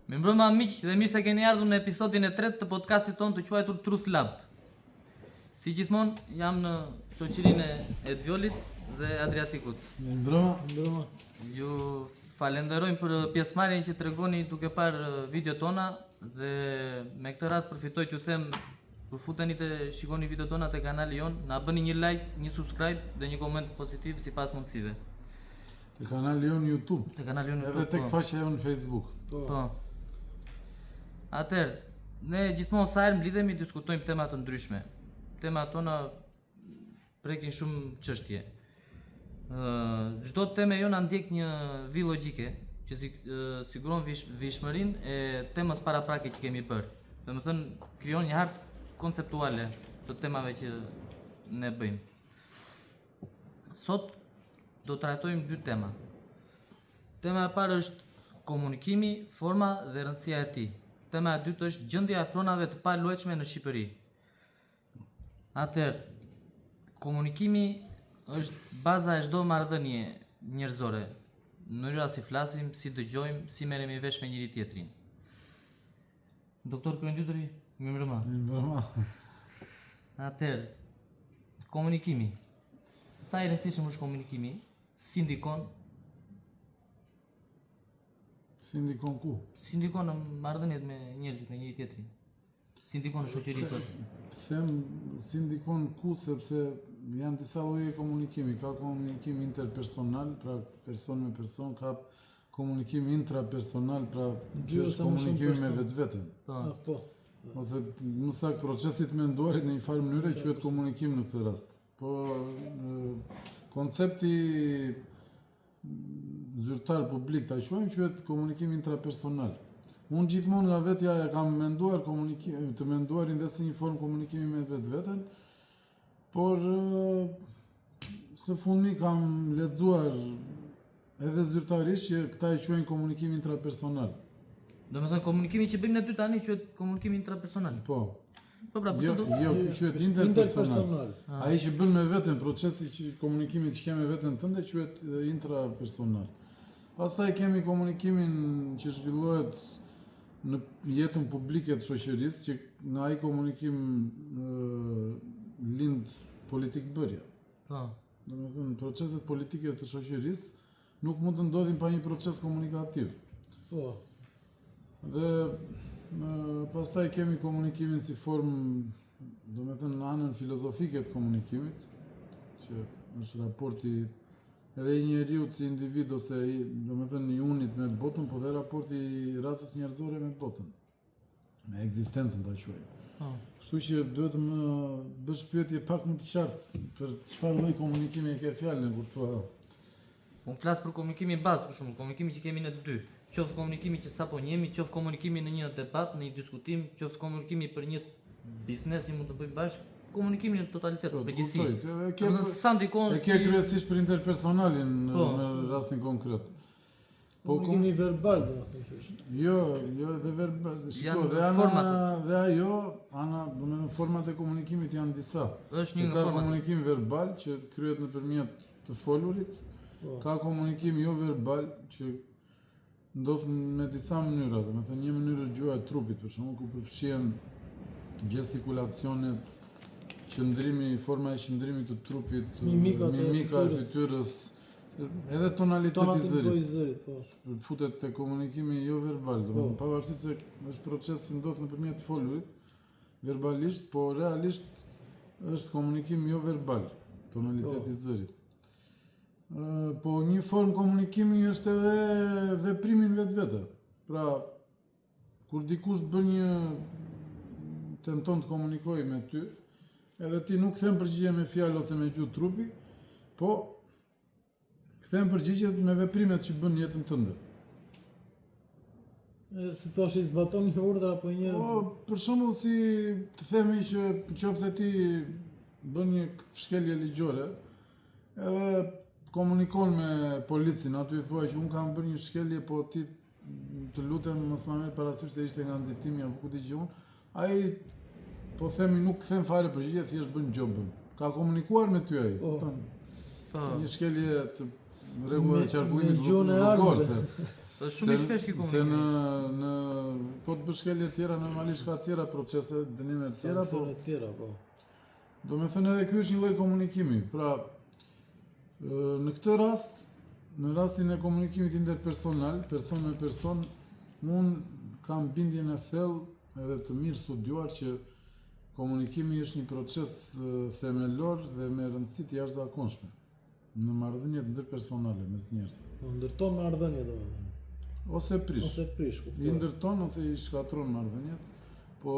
Mi mbrëma miq dhe mirë se keni ardhur në episodin e 3 të podcastit tonë të quajtur Truth Lab. Si gjithmonë jam në shoqërinë e Edviolit dhe Adriatikut. Mi mbrëma. Ju falenderojmë për pjesëmarrjen që tregoni duke parë videot tona dhe me këtë rast përfitoj t'ju them kur futeni të shikoni videot tona te kanali jon, na bëni një like, një subscribe dhe një koment pozitiv sipas mundësive. Te kanali jon YouTube. Te kanali jon YouTube. Edhe tek faqja jon Facebook. Po. Atëherë, ne gjithmonë sa herë mblidhemi diskutojmë tema të ndryshme. Temat tona prekin shumë çështje. Çdo temë jona ndjek një vijë logjike që siguron vishmërinë e temës paraprake që kemi bërë. Domethënë krijon një hartë konceptuale të temave që ne bëjmë. Sot do të trajtojmë dy tema. Tema e parë është komunikimi, forma dhe rëndësia e tij. Tema e dytë është gjendja e pronave të paluajtshme në Shqipëri. Atëherë, komunikimi është baza e çdo marrëdhënie njerëzore. Mënyra si flasim, si dëgjojmë, si merremi vesh me njëri tjetrin. Doktor Kryendyturi, mirëmbrëma. Mirëmbrëma. Atëherë, komunikimi. Sa i rëndësishëm është komunikimi? Si ndikon? Si ndikon ku? Si ndikon në marrëdhëniet me njerëzit, me njëri tjetrin? Si ndikon në shoqëri sot? Them si ndikon ku sepse janë disa lloje komunikimi. Ka komunikim interpersonal, pra person me person, ka komunikim intrapersonal, pra që është komunikimi me vetveten. Po. Ose më saktë procesi të menduarit në një farë mënyre quhet komunikim në këtë rast. Po koncepti zyrtar publik ta quajmë quhet komunikim intrapersonal. Unë gjithmonë nga vetja ja kam menduar të menduarin dhe si një formë komunikimi me vetveten, por së fundmi kam lexuar edhe zyrtarisht që këta e quajnë komunikim intrapersonal. Domethënë komunikimi që bëjmë ne dy tani quhet komunikim intrapersonal. Po. Po pra, Jo, quhet interpersonal. Ai që bën me veten procesi që komunikimit që ke me veten tënde quhet intrapersonal. Pastaj kemi komunikimin që zhvillohet në jetën publike të shoqërisë, që në ai komunikim lind politikbërja. Po. Domethënë proceset politike të shoqërisë nuk mund të ndodhin pa një proces komunikativ. Po. Dhe pastaj kemi komunikimin si formë, domethënë në anën filozofike të komunikimit, që është raporti edhe i njeriut si individ ose domethënë një unit me botën, po dhe raporti i racës njerëzore me botën, me ekzistencën ta quajmë. Kështu që duhet të më bësh pyetje pak më të qartë për çfarë lloj komunikimi e ke fjalën kur thua. Unë flas për komunikimin bazë, për shembull, komunikimi që kemi ne të dy. Qoftë komunikimi që sapo njemi, qoftë komunikimi në një debat, në një diskutim, qoftë komunikimi për një biznes që mund të bëjmë bashkë, komunikimi në totalitet, përgjithësi. Sa ndikon si... E ke kryesisht për interpersonalin në rastin konkret. Komunikimi verbal, do të thosh. Jo, dhe verbal. Shiko, dhe ajo, domethënë format e komunikimit janë disa. Është një nga format. Ka komunikim verbal që kryhet nëpërmjet të folurit, ka komunikim jo verbal që ndodh me disa mënyra, domethënë një mënyrë është gjuha e trupit, për shembull, ku përfshihen gestikulacionet, forma e qëndrimit të trupit, mimika e fytyrës, edhe tonaliteti i zërit. Futet te komunikimi jo verbal, domethënë pavarësisht se është proces që ndodh nëpërmjet folurit, verbalisht, po realisht është komunikim jo verbal, tonaliteti i zërit. Po një formë komunikimi është edhe veprimi në vetvete. Pra, kur dikush tenton të komunikojë me ty, edhe ti nuk kthen përgjigje me fjalë ose me gjuhë trupi, po kthen përgjigje me veprimet që bën në jetën tënde. Si thua, i zbaton një urdhër apo një... Po, për shembull si të themi që nëse ti bën një shkelje ligjore, edhe komunikon me policin, aty i thua që unë kam bërë një shkelje, po ti të lutem mos ma merr parasysh se ishte nga nxitimi apo ku dëgjon. Ai po themi nuk kthen fare përgjigje, thjesht bën gjobën. Ka komunikuar me ty ai. Një shkelje të rregullave të qarkullimit rrugor. Shumë i shpesh kjo komunikim. Se në për shkelje tjera, normalisht ka tjera procese, dënime tjera, po Sankcione tjera, po. do me thënë edhe ky është një lloj komunikimi. Pra, në këtë rast, në rastin e komunikimit interpersonal, person me person, unë kam bindjen e thellë edhe të mirë studiuar që komunikimi është një proces themelor dhe me rëndësi të jashtëzakonshme në marrëdhëniet ndërpersonale mes njerëzve. Po ndërton marrëdhënie domethënë. Ose prish. Ose prish, I kuptoj. ndërton ose i shkatron marrëdhëniet, po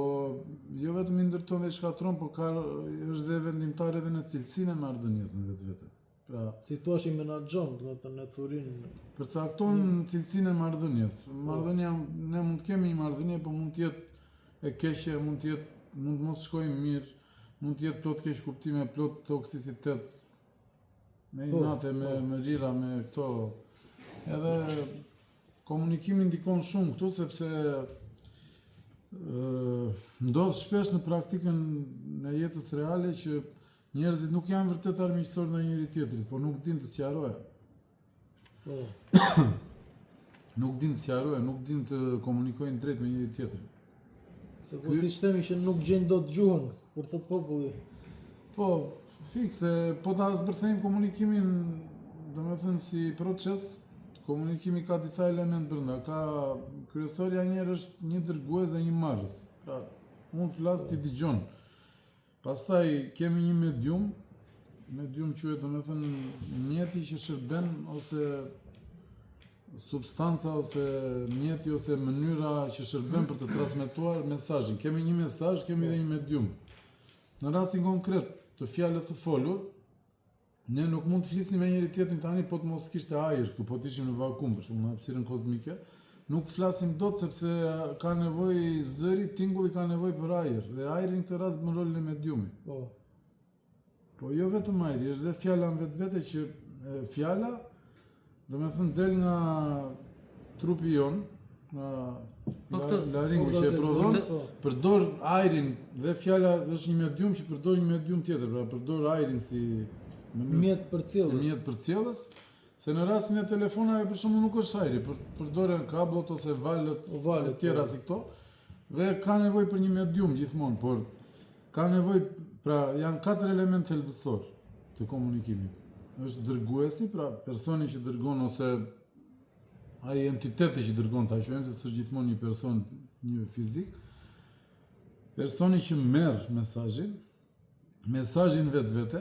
jo vetëm i ndërton dhe i shkatron, po është dhe vendimtar edhe në cilësinë e marrëdhënies në vetvete. Pra, Si thua i menaxhon, domethënë në curinë. përcakton cilësinë e marrëdhënies. Marrëdhënia, ne mund të kemi një marrëdhënie, po mund të jetë e keqe, mund të mos shkojmë mirë, mund të jetë plot keq kuptime, plot toksicitet, me inate, me rira, me këto. Edhe komunikimi ndikon shumë këtu, sepse ndodh shpesh në praktikën e jetës reale që njerëzit nuk janë vërtet armiqësorë ndaj njëri tjetrit, po nuk din të sqarojnë. Po. Nuk din të sqarojnë, nuk din të komunikojnë drejt me njëri tjetrin. Se po siç themi që nuk gjejnë dot gjuhën, kur thot populli. Po, fikse, po ta zbërthejmë komunikimin, domethënë si proces, komunikimi ka disa elementë brenda. Ka kryesorja njerë është një dërgues dhe një marrës. Pra, unë flas ti dëgjon. Pastaj kemi një medium quhet domethënë mjeti që shërben ose substanca ose mjeti ose mënyra që shërben për të transmetuar mesazhin. Kemi një mesazh, kemi edhe një medium. Në rastin konkret të fjalës së folur, ne nuk mund të flisnim me njëri tjetrin tani po të mos kishte ajër këtu, po të ishim në vakum, për shembull, në hapësirën kozmike, nuk flasim dot sepse ka nevojë zëri, tingulli ka nevojë për ajër, dhe ajri në këtë rast bën rolin e mediumit. Po. Po jo vetëm ajri, është dhe fjala në vetvete që fjala, domethënë del nga trupi jon, nga laringu që e prodhon, përdor ajrin dhe fjala është një medium që përdor një medium tjetër, pra përdor ajrin si mjet për cjellës. Si mjet për cjellës, se në rastin e telefonave për shembull nuk është ajri, përdoren kablot ose valët e tjera si këto, dhe ka nevojë për një medium gjithmonë, por ka nevojë, pra janë 4 elementë thelbësor të komunikimit. Është dërguesi, pra personi që dërgon ose ai entiteti që dërgon, ta quajmë se s'është gjithmonë një person, një fizik. Personi që merr mesazhin vetvete,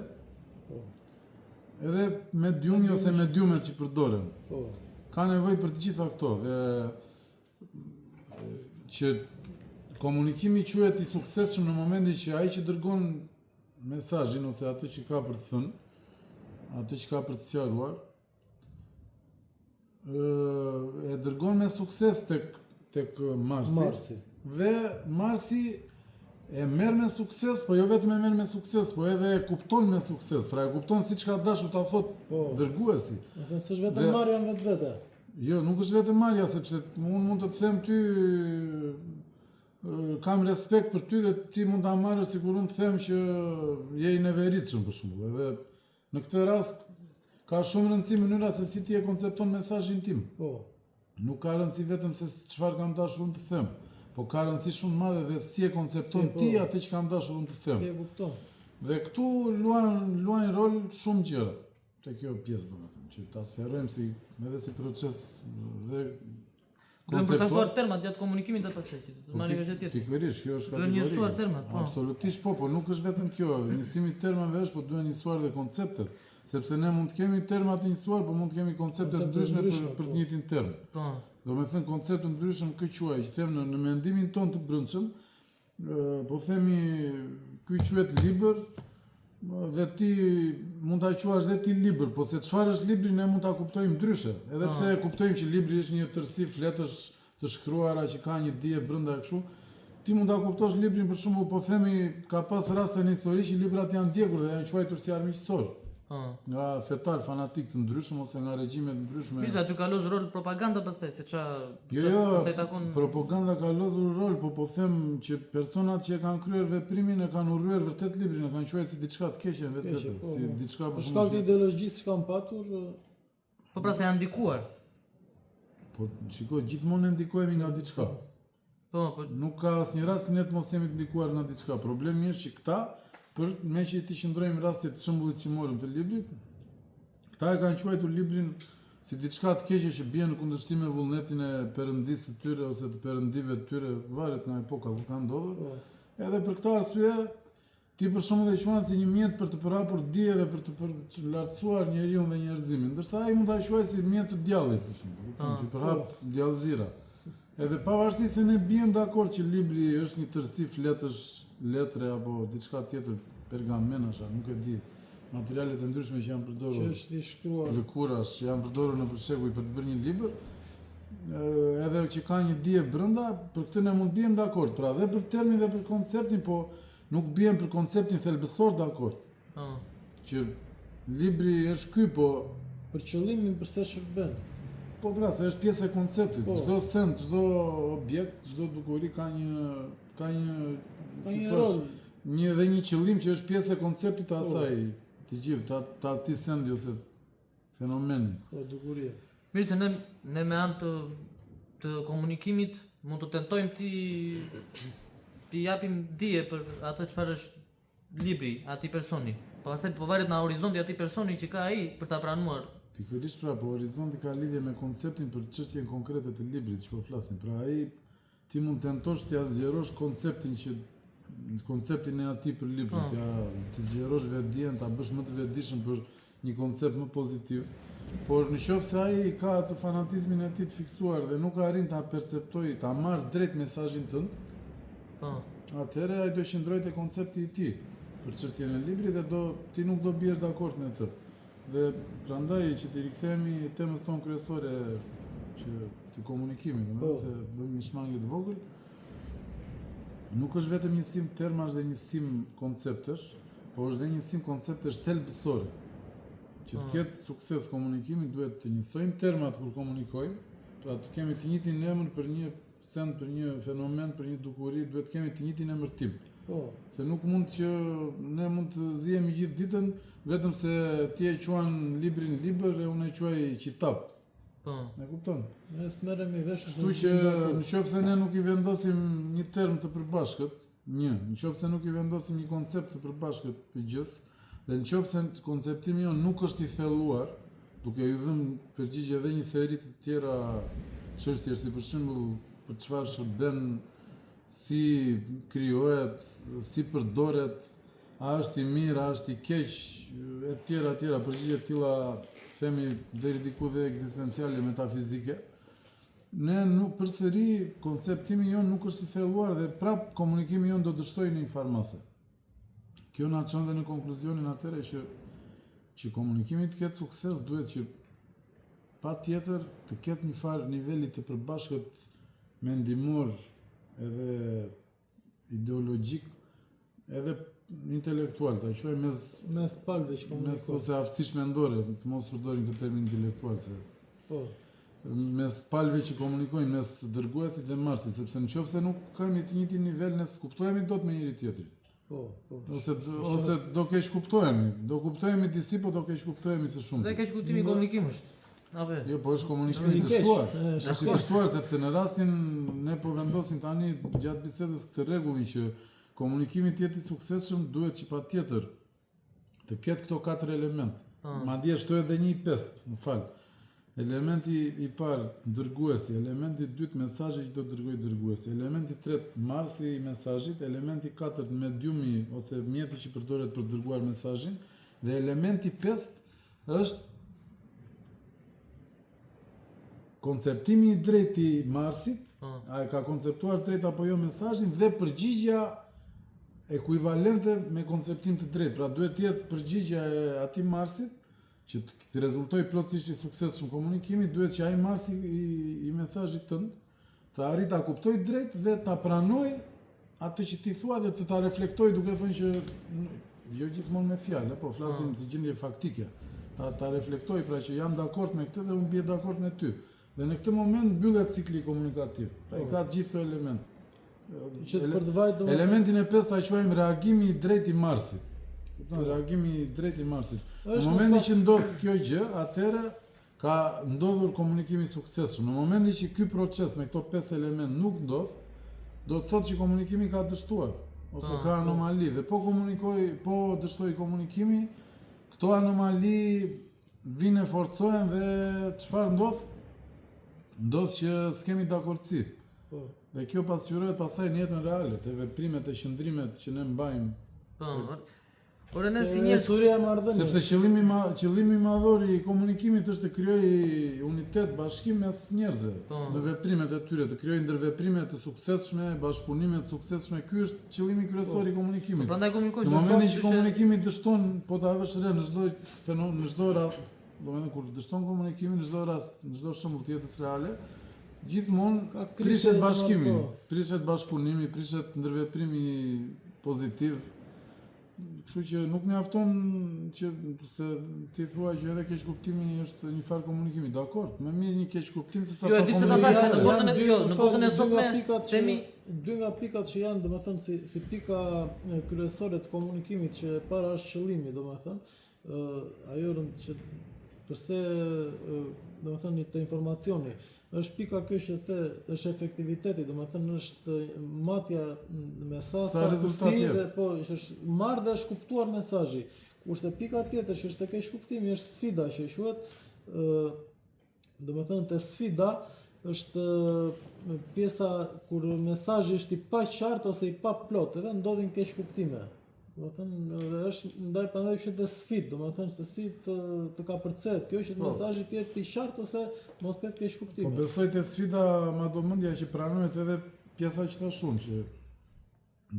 edhe mediumi ose mediumet që përdoren. Ka nevojë për të gjitha këto dhe që komunikimi quhet i suksesshëm në momentin që ai që dërgon mesazhin ose atë që ka për të thënë, atë që ka për të sqaruar, e dërgon me sukses tek Marsi. Dhe Marsi e merr me sukses, po jo vetëm e merr me sukses, po edhe e kupton me sukses. Pra e kupton siç ka dashur ta thotë dërguesi. Dhe s'është vetëm marrja në vetvete. Jo, nuk është vetëm marrja, sepse unë mund të të them ty kam respekt për ty dhe ti mund ta marrësh sikur unë të them që je i neveritshëm për shembull. Edhe në këtë rast ka shumë rëndësi mënyra se si ti e koncepton mesazhin tim. Nuk ka rëndësi vetëm se çfarë kam dashur unë të them, po ka rëndësi shumë madhe dhe si e koncepton ti atë që kam dashur unë të them. Si e kupton. Dhe këtu luajnë rol shumë gjëra te kjo pjesë, domethënë, që ta sqarojmë edhe si proces dhe konceptuar termat gjatë komunikimit të pastaj. Marrë vesh tjetër. Pikërisht, kjo është kategori. Duhen njësuar termat, po. Absolutisht po nuk është vetëm kjo. Njësimi i termave është, po duhen njësuar dhe konceptet. Sepse ne mund të kemi terma të njësuar, po mund të kemi koncepte të ndryshme për të njëjtin term. Domethënë koncepte të ndryshme kë quaj, që them në mendimin ton të brendshëm, po themi ky quhet libër, dhe ti mund ta quash dhe ti libër, po se çfarë është libri ne mund ta kuptojmë ndryshe. Edhe pse e kuptojmë që libri është një tërësi fletësh të shkruara që ka një dije brenda kështu, ti mund ta kuptosh librin për shembull, po themi ka pas raste në histori që librat janë ndjekur dhe janë quajtur si armiqësor. Nga fetar fanatik të ndryshëm ose nga regjime të ndryshme. Pisa aty ka lozur rol propaganda pastaj, se propaganda ka lozur rol, po them që personat që e kanë kryer veprimin e kanë urryer vërtet librin, e kanë quajtur si diçka të keqe vetë, si diçka për shkak të ideologjisë që kanë patur. Po pra se janë ndikuar. Po shikoj, gjithmonë ndikohemi nga diçka. Po, Nuk ka asnjë rast ne të mos jemi të ndikuar nga diçka. Problemi është që këta, për me që ti qëndrojmë rastit të shembullit që morëm të librit, këta e kanë quajtur librin si diçka të keqe që bie në kundërshtim me vullnetin e perëndisë të tyre ose të perëndive të tyre, varet nga epoka ku ka ndodhur. Edhe për këtë arsye, ti për shembull e quan si një mjet për të përhapur dije dhe për të lartësuar njeriu dhe njerëzimin, ndërsa ai mund ta quajë si mjet të djallit për shembull, që përhap djallëzira. Edhe pavarësisht se ne bijem dakord që libri është një tërësi fletësh, letre apo diçka tjetër, pergamenasha, nuk e di, materialet e ndryshme që janë përdorur, që është i shkruar, lëkurash që janë përdorur në shekuj për të bërë një libër, edhe që ka një dije brenda, për këtë ne mund bijem dakord, pra dhe për termin dhe për konceptin, po nuk bijem për konceptin thelbësor dakord. Që libri është ky, po për qëllimin përse shërben. po pra, se është pjesë e konceptit. Çdo send, çdo objekt, çdo dukuri ka një rol, një dhe një qëllim që është pjesë e konceptit të asaj, të gjithë, të atij sendi ose fenomeni. Po, dukuria. Mirë se ne me anë të komunikimit mund të tentojmë ti japim dije për atë çfarë është libri, atij personi. Pastaj po varet nga horizonti atij personi që ka ai për ta pranuar. Pikërisht pra, po horizonti ka lidhje me konceptin për çështjen konkrete të librit që po flasim. Pra ai ti mund tentosh t'ia zgjerosh konceptin e atij për librin, të zgjerosh vetdijen, ta bësh më të vetdijshëm për një koncept më pozitiv. Por në qoftë se ai ka atë fanatizmin e tij të fiksuar dhe nuk arrin ta perceptojë, ta marrë drejt mesazhin tënd, atëherë ai do qëndrojë te koncepti i tij për çështjen e librit dhe ti nuk do biesh dakord me të. Dhe prandaj që të rikthehemi temës tonë kryesore të komunikimit, se bëjmë një shmangje të vogël, nuk është vetëm njësim termash dhe njësim konceptesh, po është dhe njësim konceptesh thelbësore. Që të ketë sukses komunikimi duhet të njësojmë termat kur komunikojmë, pra të kemi të njëjtin emër për një send, për një fenomen, për një dukuri, duhet të kemi të njëjtin emërtim. Se nuk mund që ne mund të zihemi gjithë ditën vetëm se ti e quan librin libër e unë e quaj qitap. Ne kupton? Ne s'merremi vesh. Kështu që nëse ne nuk i vendosim një term të përbashkët, nëse nuk i vendosim një koncept të përbashkët të gjës, dhe nëse konceptimi jon nuk është i thelluar, duke ju dhënë përgjigje edhe një seri të tjera çështje, si për shembull për çfarë shërben, si krijohet, si përdoret, a është i mirë, a është i keq, e tjera, përgjigje të tilla, themi deri diku dhe ekzistenciale, metafizike. Ne nuk përsëri konceptimi jon nuk është i thelluar dhe prap komunikimi jon do dështojë në një farmase. Kjo na çon dhe në konkluzionin atëre që komunikimi të ketë sukses duhet që patjetër të ketë një farë niveli të përbashkët mendimor edhe ideologjik edhe intelektual, ta quaj mes palëve që komunikojnë. Ose aftësish mendore, të mos përdorim këtë termin intelektual, mes palëve që komunikojnë, mes dërguesit dhe marsit, sepse nëse nuk kemi të njëjtin nivel, ne s'kuptohemi dot me njëri tjetrin. Ose do keq kuptohemi disi, po do keq kuptohemi së shumti. Dhe keq kuptimi i komunikimit. Jo, po është komunikimi i dështuar. Është i dështuar sepse në rastin ne po vendosim tani gjatë bisedës këtë rregullin që komunikimi të jetë i suksesshëm duhet që patjetër të ketë këto 4 elementë. Madje shto edhe një 5, më fal. Elementi i parë dërguesi, elementi i dytë mesazhi që do dërgojë dërguesi, elementi i tretë marrësi i mesazhit, elementi i katërt mediumi ose mjeti që përdoret për të dërguar mesazhin dhe elementi i pestë është konceptimi i drejtë i marrësit, a e ka konceptuar drejt apo jo mesazhin dhe përgjigja ekuivalente me konceptim të drejtë. Pra duhet të jetë përgjigja e atij marrësit që të rezultojë plotësisht i suksesshëm komunikimi, duhet që ai marrësi i mesazhit tënd të arrijë ta kuptojë drejt dhe ta pranojë atë që ti thua dhe të ta reflektojë duke thënë që jo gjithmonë me fjalë, po flasim si gjendje faktike. Ta reflektoj pra që jam dakord me këtë dhe unë bie dakord me ty. Dhe në këtë moment mbyllet cikli komunikativ. Pra i ka të gjithë këto elemente. Elementin e pestë ta quajmë reagimi i drejtë i marrësit. Reagimi i drejtë i marrësit. Në momentin që ndodh kjo gjë, atëherë ka ndodhur komunikimi i suksesshëm. Në momentin që ky proces me këto 5 elementë nuk ndodh, do të thotë që komunikimi ka dështuar ose ka anomali dhe po dështoj komunikimi, këto anomali vinë e forcohen dhe çfarë ndodh? Ndodh që s'kemi dakordsi. Dhe kjo pasqyrohet pastaj në jetën reale, te veprimet e qëndrimet që ne mbajmë. Ore ne si njerëz sepse qëllimi madhor i komunikimit është të krijojë unitet, bashkim mes njerëzve në veprimet e tyre, të krijojë ndërveprime të suksesshme, bashkëpunime të suksesshme. Ky është qëllimi kryesor i komunikimit. Prandaj komunikojmë. Në momentin që komunikimi dështon, po ta vësh re në çdo fenomen, në çdo rast, domethënë kur dështon komunikimi në çdo rast, në çdo shembull të jetës reale, gjithmonë prishet bashkimi, prishet bashkëpunimi, prishet ndërveprimi pozitiv. Kështu që nuk mjafton që se ti thua që edhe keq kuptimi është një farë komunikimi. Dakor, më mirë një keq kuptim se sa pa komunikim. Në botën e sotme themi dy nga pikat që janë, domethënë si pika kryesore të komunikimit që para është qëllimi, domethënë ajo që përse domethënë të informacioni është pika kjo që është efektiviteti, domethënë është matja me sa rezultati dhe po që është marrë dhe është kuptuar mesazhi. Kurse pika tjetër që është tek keq kuptimi është sfida që quhet, domethënë te sfida është pjesa kur mesazhi është i paqartë ose i paplot, edhe ndodhin keq kuptime. Domethënë është ndaj prandaj që të sfidë, domethënë se si të ka përcjell kjo që mesazhi të jetë i qartë ose mos ketë keq kuptime. Po besoj te sfida madomendja që pranohet edhe pjesa që thash unë që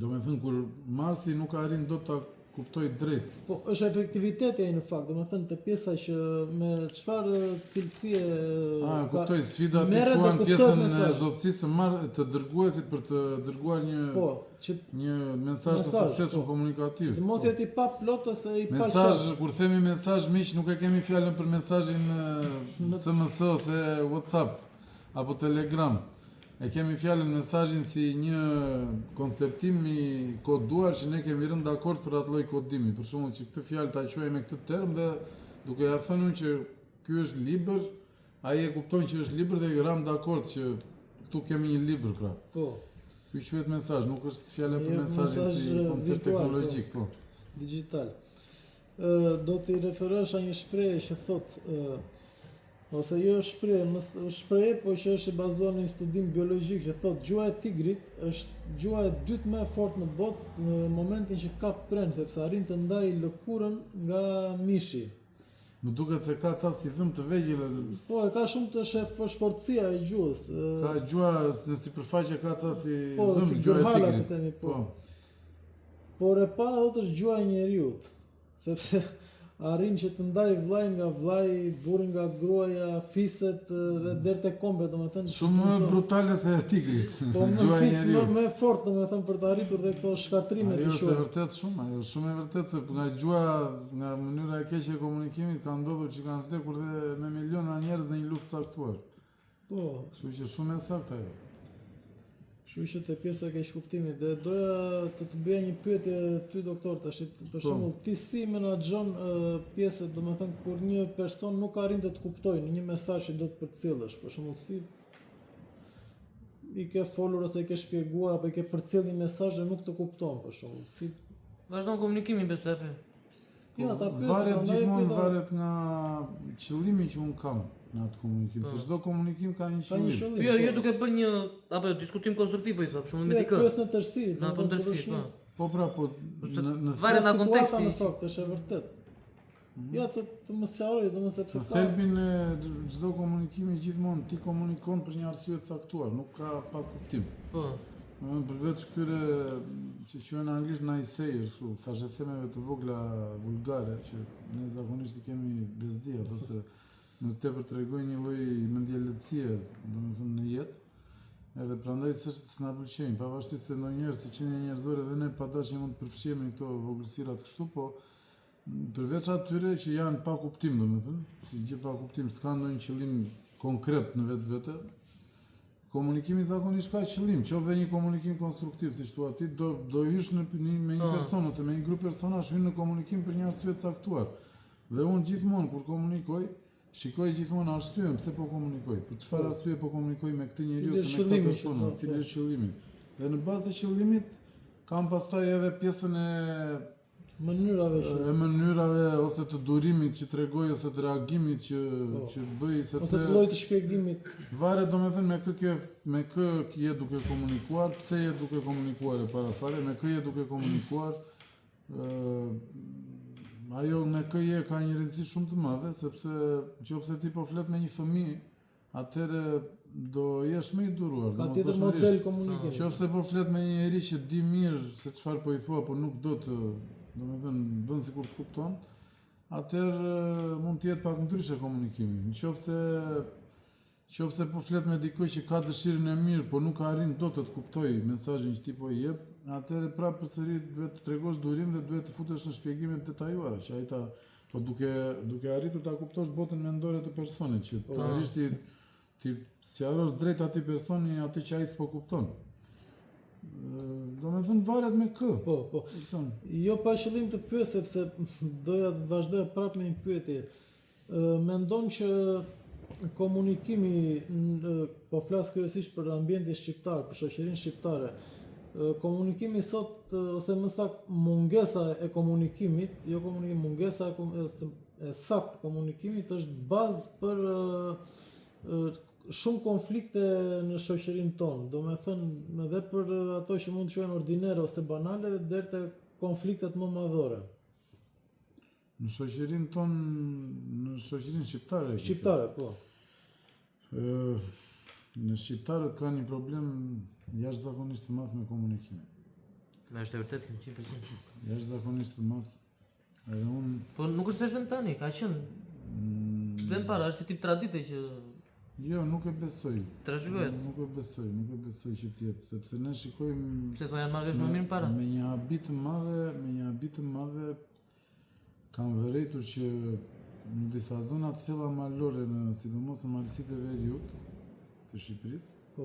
domethënë kur Marsi nuk arrin dot ta kuptoj drejt. Po është efektiviteti ai në fakt, domethënë te pjesa që me çfarë cilësie kuptoj sfida të quan pjesën e zotësisë të dërguesit për të dërguar një mesazh të suksesshëm komunikativ. Të mos jetë i paplot ose i paqartë. Mesazh, kur themi mesazh miq, nuk e kemi fjalën për mesazhin SMS ose WhatsApp apo Telegram. E kemi fjalën mesazhin si një konceptim i koduar që ne kemi rënë dakord për atë lloj kodimi. Për shembull, që këtë fjalë ta quajmë me këtë term dhe duke ja thënë që ky është libër, ai e kupton që është libër dhe ram dakord që këtu kemi një libër pra. Po. Ky quhet mesazh, nuk është fjala për mesazhin si koncept teknologjik, po. Digital. Do t'i referosh a një shprehje që thotë ose jo shprehje, po që është e bazuar në një studim biologjik që thotë gjuha e tigrit është gjuha e dytë më e fortë në botë në momentin që kap premtë, sepse arrin të ndajë lëkurën nga mishi. Më duket se ka ca si dhëm të vegjël. Po, ka shumë të shforcia e gjuhës. Ka gjuha në sipërfaqe ka ca si dhëm gjuha e tigrit. Po. Por e para do të është gjuha e njeriut, sepse arrin që të ndaj vllai nga vllai, burri nga gruaja, fiset dhe deri te kombe, domethënë shumë brutale se e tigrit. Po më fort domethënë për të arritur dhe këto shkatrime të shoh. Ajo është vërtet shumë, ajo është shumë e vërtetë se nga gjuha, nga mënyra e keqe e komunikimit ka ndodhur që kanë vdekur dhe me miliona njerëz në një luftë caktuar. Po, kështu që shumë e saktë ajo. Kështu që te pjesa e keq kuptimit dhe doja të bëja një pyetje ty doktor tash, për shembull, ti si menaxhon pjesën, domethënë kur një person nuk arrin të kuptojë në një mesazh që do të përcjellësh, për shembull, si i ke folur ose i ke shpjeguar apo i ke përcjell një mesazh dhe nuk të kupton, për shembull, si vazhdon komunikimin besoj apo? Ja, ta pyes. Varet nga qëllimi që un kam në atë komunikim, se çdo komunikim ka një qëllim. Jo duke bërë një apo diskutim konstruktiv po i thop, shumë me dikë. Jo, pyes në tërësi, në tërësi, po. Po, në varet nga konteksti. Në fakt është e vërtet. Ja të mos sqaroj, domosdoshmë sepse në thelbin e çdo komunikimi gjithmonë ti komunikon për një arsye të caktuar, nuk ka pa kuptim. Po. Përveç këtyre që quhen anglisht naysayers, thashë themeve të vogla vulgare që ne zakonisht i kemi bezdi ato se në tepër tregojnë një lloj mendjelësie, domethënë në jetë. Edhe prandaj s'na pëlqejnë, pavarësisht se ndonjëherë si qenie njerëzore dhe ne padashje mund të përfshihemi në këto vogëlsirat kështu, po përveç atyre që janë pa kuptim, domethënë, si gjë pa kuptim, s'ka ndonjë qëllim konkret në vetvete. Komunikimi zakonisht ka qëllim, qoftë një komunikim konstruktiv, siç thua ti, do hysh me një person ose me një grup personazh hyn në komunikim për një arsye të caktuar. Dhe unë gjithmonë kur komunikoj, shikoj gjithmonë arsyeën pse po komunikoj, për çfarë arsye po komunikoj me këtë njeriu ose me këtë person, cili është qëllimi. Dhe në bazë të qëllimit kam pastaj edhe pjesën e mënyrave ose të durimit që tregoj ose të reagimit që bëj sepse ose të llojit të shpjegimit. Varet domethënë me kë je duke komunikuar, pse je duke komunikuar e para fare, me kë je duke komunikuar. Ajo me kë je ka një rëndësi shumë të madhe sepse nëse ti po flet me një fëmijë, atëherë do jesh më i duruar. Ka tjetër model komunikimi. Nëse po flet me një njerëz që di mirë se çfarë po i thua, por nuk do të, domethënë bën sikur të kupton, atëherë mund të jetë pak ndryshe komunikimi. Nëse po flet me dikoj që ka dëshirën e mirë, por nuk arrin dot të kuptojë mesazhin që ti po i jep, atëherë prapë përsëri duhet të tregosh durim dhe duhet të futesh në shpjegime të detajuara, që ai ta po duke arritur ta kuptosh botën mendore të personit, që të arrish ti sqarosh drejt atij personi atë që ai s'po kupton. Domethënë varet me kë. Po. Jo pa qëllim të pyes sepse doja të vazhdoja prapë me një pyetje. Mendon që komunikimi, po flas kryesisht për ambientin shqiptar, për shoqërinë shqiptare, komunikimi sot, ose më saktë mungesa e komunikimit, jo komunikim, mungesa e saktë komunikimit është bazë për shumë konflikte në shoqërinë tonë, domethënë edhe për ato që mund të quhen ordinere ose banale deri te konfliktet më madhore. Në shoqërinë tonë, në shoqërinë shqiptare. Shqiptare, po. Në shqiptarët ka një problem jashtëzakonisht të madh me komunikimin. Është e vërtetë 100%. Jashtëzakonisht të madh. Edhe unë. Po nuk është vetëm tani, ka qenë dhe para, është tip tradite që jo, nuk e besoj. Trashëgohet. Nuk e besoj që të jetë, sepse ne shikojmë pse thonë janë marrë vesh më mirë para. Me një habit të madhe kam vërejtur që në disa zona të thella malore, sidomos në malësitë e veriut të Shqipërisë, po.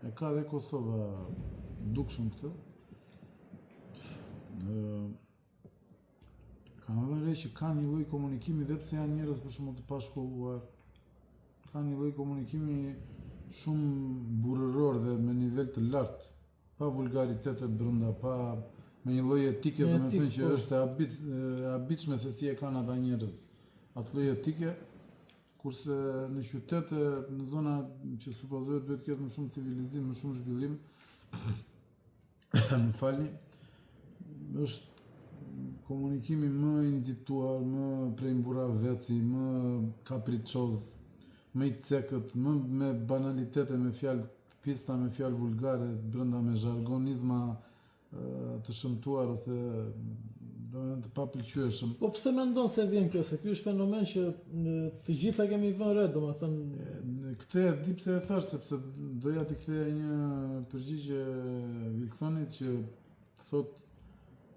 E ka dhe Kosova dukshëm këtë. Kam vërejtur që ka një lloj komunikimi dhe pse janë njerëz për shembull të pashkolluar. Ka një lloj komunikimi shumë burrëror dhe me nivel të lartë, pa vulgaritete brenda, pa me një lloj etike, domethënë që është e habitshme se si e kanë ata njerëz atë lloj etike, kurse në qytete, në zona që supozohet duhet të ketë më shumë civilizim, më shumë zhvillim, më falni, është komunikimi më i nxituar, më prej mburraveci, më kapriçoz, më i cekët, më me banalitete, me fjalë pista, me fjalë vulgare, brenda me zhargonizma të shëmtuar ose të papëlqyeshëm. Po pse mendon se vjen kjo? Se ky është fenomen që të gjitha kemi vënë re, domethënë. Këtë e di pse e thash, sepse doja t'i ktheja një përgjigje Wilsonit që thot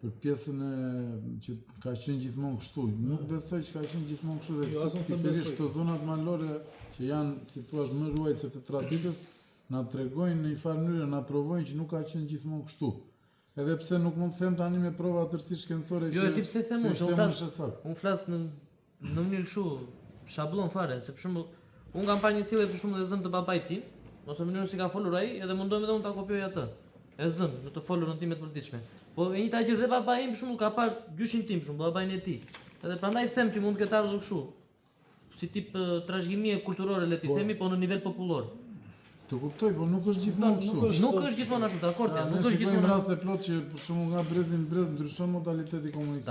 për pjesën që ka qenë gjithmonë kështu. Nuk besoj që ka qenë gjithmonë kështu dhe pikërisht këto zonat malore që janë, si thua, më ruajtëse të traditës, na tregojnë në një farë mënyrë, na provojnë që nuk ka qenë gjithmonë kështu. Edhe pse nuk mund të them tani me prova tërësisht shkencore që. Jo, e di pse them unë flas në mënyrë kështu, shabllon fare, se për shembull, unë kam parë një sjellje për shembull e zëm të babait tim, ose mënyrën si ka folur ai, edhe mundohem edhe unë ta kopjoj atë. E zëm, në të folurën time të përditshme. Po e njëjta gjë dhe babai im për shembull ka parë gjyshin tim, për shembull, babain e tij. Edhe prandaj them që mund të ketë ardhur kështu. Si tip trashëgimie kulturore le të themi, po në nivel popullor. Të kuptoj, po nuk është gjithmonë kështu. Nuk është gjithmonë ashtu, dakord jam. Nuk është gjithmonë raste plot që për shembull nga brezi në brez ndryshon modaliteti i komunikimit.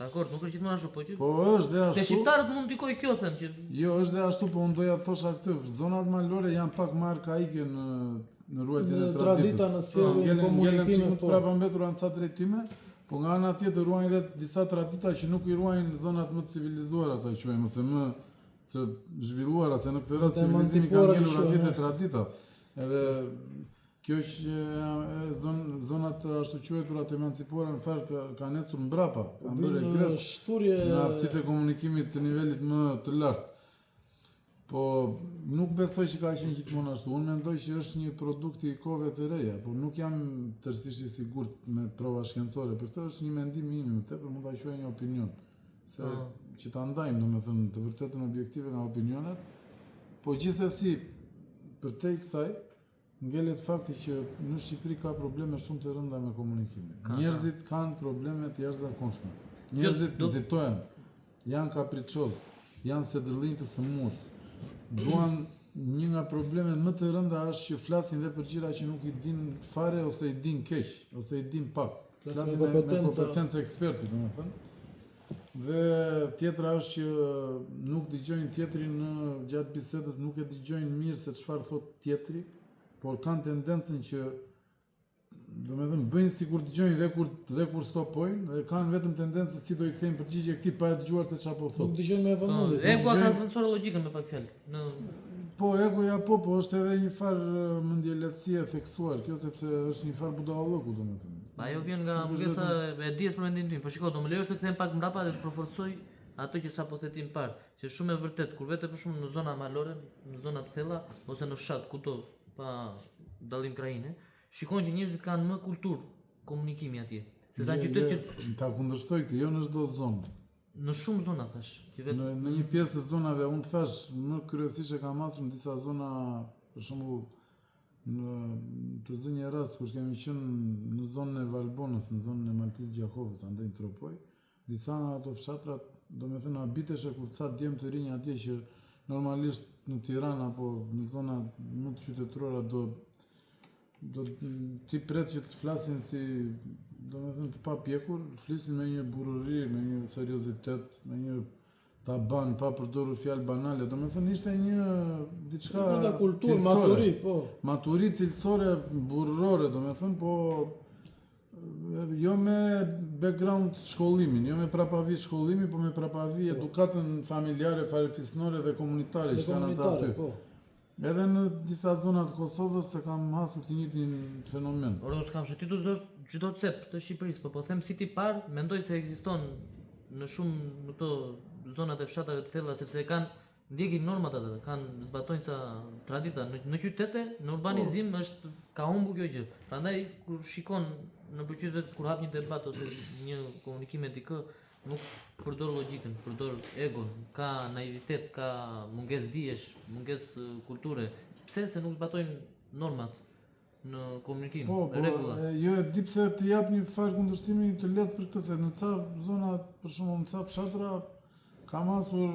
Dakord, nuk është gjithmonë ashtu, po që. Po është dhe ashtu. Te shqiptarët mund ndikoj kjo them që. Jo, është dhe ashtu, po unë doja të thosha këtë, zonat malore janë pak më arkaike në ruajtjen e tradita në sjelljen e komunikimit, po. Prapë mbetura në ca drejtime, po nga ana tjetër ruajnë edhe disa tradita që nuk i ruajnë zonat më të civilizuara, ata quajmë, ose më të zhvilluara, se në këtë rast civilizimi ka ngelur atje te tradita. Edhe kjo që zonat ashtu quajtura të emancipuara në fakt kanë ecur mbrapa, kanë bërë regres në aftësitë e komunikimit të nivelit më të lartë. Po nuk besoj që ka qenë gjithmonë ashtu. Unë mendoj që është një produkt i kohëve të reja, por nuk jam tërësisht i sigurt me prova shkencore. Për këtë është një mendim im, më tepër mund ta quaj një opinion. Se që ta ndajmë, domethënë, të vërtetën objektive nga opinionet, po gjithsesi përtej kësaj ngelet fakti që në Shqipëri ka probleme shumë të rënda me komunikimin. Njerëzit kanë probleme të jashtëzakonshme. Njerëzit nxitojnë, janë kapriçoz, janë sedërllinj të sëmur. Duan një nga problemet më të rënda është që flasin dhe për gjëra që nuk i din fare ose i din keq, ose i din pak. Flasin me kompetencë eksperti, domethënë. Dhe tjetra është që nuk dëgjojnë tjetrin gjatë bisedës, nuk e dëgjojnë mirë se çfarë thot tjetri, por kanë tendencën që domethënë bëjnë sikur dëgjojnë dhe kur stopojnë, dhe kanë vetëm tendencën si do i kthejnë përgjigje këtij pa e dëgjuar se çfarë po thot. Nuk dëgjojnë me vëmendje. Ego ka zvendosur logjikën me pak fjalë. Po, egoja po, është edhe një farë mendje lehtësie theksuar kjo, sepse është një farë budallëku, domethënë. Ajo vjen nga mungesa e dijes për mendimin tim. Po shiko, do më lejosh të kthehem pak mbrapa dhe të përforcoj atë që sapo the ti më parë, që shumë e vërtet, kur vete për shumë në zona malore, në zona të thella ose në fshat kudo pa dallim krajine, shikon që njerëzit kanë më kulturë komunikimi atje. Se sa qytet që ta kundërshtoj këtë, jo në çdo zonë. Në shumë zona thash. Në një pjesë të zonave, unë të thash, më kryesisht e kam asur në disa zona, për shembull, të zë një rast kur kemi qenë në zonën e Valbonës, në zonën e Maltis Gjakovës, andaj në Tropoj, disa nga ato fshatrat, domethënë habiteshe kur ca djemë të rinj atje që normalisht në Tiranë apo në zona më të qytetërora do ti pret që të flasin si domethënë të papjekur, flisin me një burrëri, me një seriozitet, me një taban, pa përdorur fjalë banale, domethënë ishte një diçka kulturë, maturi, po. Maturi cilësore burrore, domethënë, po jo me background shkollimin, jo me prapavi shkollimi, po me prapavi edukatën familjare, farefisnore dhe komunitare që kanë ata aty. Po. Edhe në disa zona të Kosovës se kam hasur të njëjtin fenomen. Unë s'kam shëtitur çdo cep të Shqipërisë, po them si ti parë, mendoj se ekziston në shumë në këto zonat e fshatave të thella, sepse ndjekin normat atë, kanë zbatojnë ca tradita. Në qytete, në urbanizim ka humbur kjo gjë. Prandaj kur shikon në qytet, kur hap një debat ose një komunikim me dikë, nuk përdor logjikën, përdor egon, ka naivitet, ka mungesë dijesh, mungesë kulture. Pse se nuk zbatojnë normat në komunikim, rregulla. Jo e di pse të jap një farë kundërshtimi të lehtë për këtë, se në ca zona, për shembull në ca fshatra, kam asur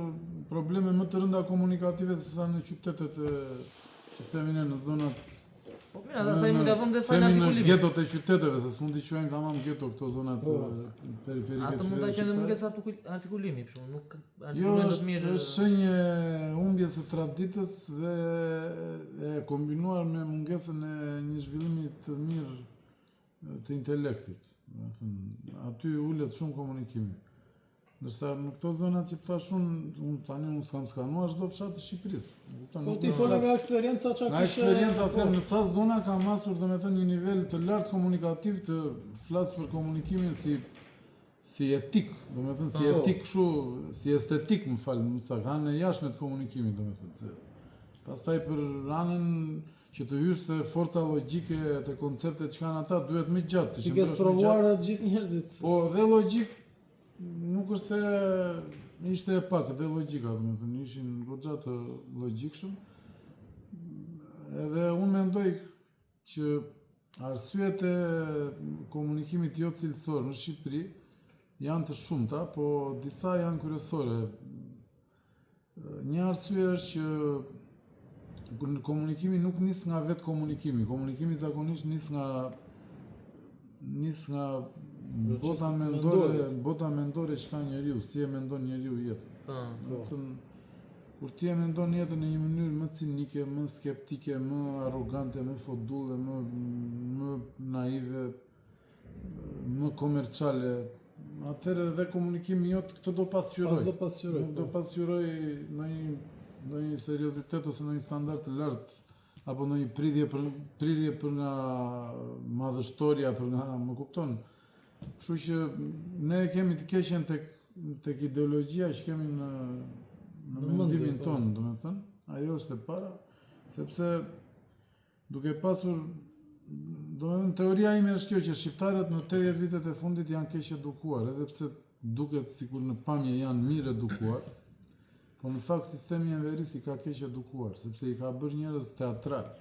probleme më të rënda komunikative se sa në qytetet që themi ne në zonat. Po mirë, ata sa i mund t'avëm dhe fajnë artikulimi. Në getot e qyteteve, se s'mund t'i quajmë tamam geto këto zonat periferike. Ato mund ta qenë mungesë artikulimi, për shembull, nuk jo, artikulohet mirë. Është shenjë humbjes së traditës dhe e kombinuar me mungesën e një zhvillimi të mirë të intelektit. Aty ulet shumë komunikimi. Ndërsa në këto zonat që thash unë s'kam skanuar çdo fshat të Shqipërisë. Po ti fole nga eksperjenca çka kishe. Nga eksperjenca them në ca zona kam pasur domethënë një nivel të lartë komunikativ, të flas për komunikimin si etik, domethënë si etik kështu, si estetik, më fal, sa kanë jashtme të komunikimit domethënë. Pastaj për anën që të hysh se forca logjike të konceptet që kanë ata duhet më gjatë. Si ke provuar të gjithë njerëzit. Po dhe logjik nuk është se ishte e pak dhe logjika, domethënë ishin goxha të logjikshëm. Edhe unë mendoj që arsyet e komunikimit jo cilësor në Shqipëri janë të shumta, po disa janë kryesore. Një arsye është që komunikimi nuk nis nga vetë komunikimi. Komunikimi zakonisht nis nga bota mendore që ka njeriu, si e mendon njeriu jetën. Kur ti e mendon jetën në një mënyrë më cinike, më skeptike, më arrogante, më fodulle, më naive, më komerciale, atëherë dhe komunikimi jot këtë do pasqyroj. Do pasqyroj në një seriozitet ose në një standard të lartë, apo në një prirje për nga madhështoria, për nga, më kupton. Kështu që ne kemi të keqen tek ideologjia që kemi në mendimin tonë, domethënë, ajo është e para, sepse duke pasur, domethënë teoria ime është kjo që shqiptarët në 80 vitet e fundit janë keq edukuar, edhe pse duket sikur në pamje janë mirë edukuar, po në fakt sistemi enverist i ka keq edukuar, sepse i ka bërë njerëz teatral.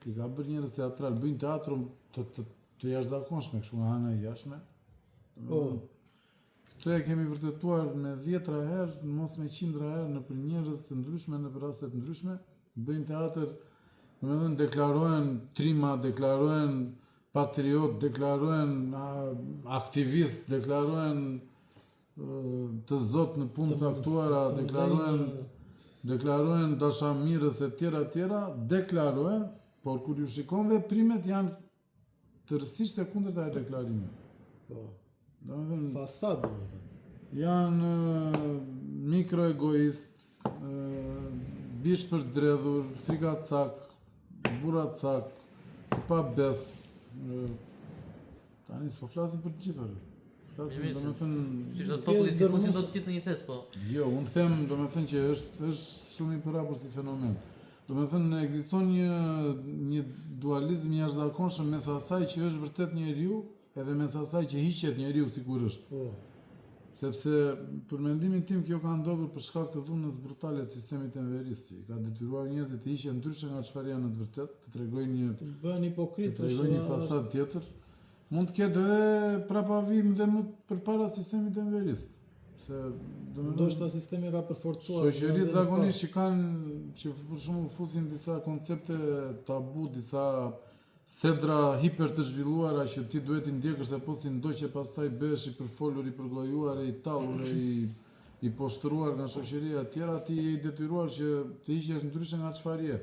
ti ka bërë njerëz teatral, bëjnë teatrum të jashtëzakonshme, kështu nga ana e jashtme. Këtë e kemi vërtetuar me 10 herë, mos me 100 herë në për njerëz të ndryshme, në për raste të ndryshme, bëjnë teatr, domethënë deklarohen trima, deklarohen patriot, deklarohen aktivist, deklarohen të zot në punë caktuara, deklarohen dashamirës e tjera, deklarohen, por kur ju shikon veprimet janë tërësisht e kundërta e deklarimit. Fasad, domethënë. Janë mikroegoist, bish për dredhur, frikacak, buracak, pa bes. Tani s'po flasim për të gjithë. Flasim domethënë si çdo popull si fusin do të jetë në një fes, po. Jo, unë them domethënë që është shumë i përhapur si fenomen. Domethënë ekziston një dualizëm i jashtëzakonshëm mes asaj që është vërtet njeriu edhe mes asaj që hiqet njeriu sikur është. Sepse për mendimin tim kjo ka ndodhur për shkak të dhunës brutale të sistemit enverist, që ka detyruar njerëzit të hiqen ndryshe nga çfarë janë në të vërtetë, të tregojnë një fasad tjetër. Mund të ketë edhe prapavim dhe më përpara sistemit enverist. Ndoshta sistemi ka përforcuar. Shoqëritë zakonisht që për shembull fusin disa koncepte tabu, disa sedra hiper të zhvilluara që ti duhet i ndjekësh se po si ndoqe pastaj bëhesh i përfolur, i përgojuar, i tallur, i poshtruar nga shoqëria e tjera, ti je i detyruar që të hiqesh ndryshe nga çfarë je.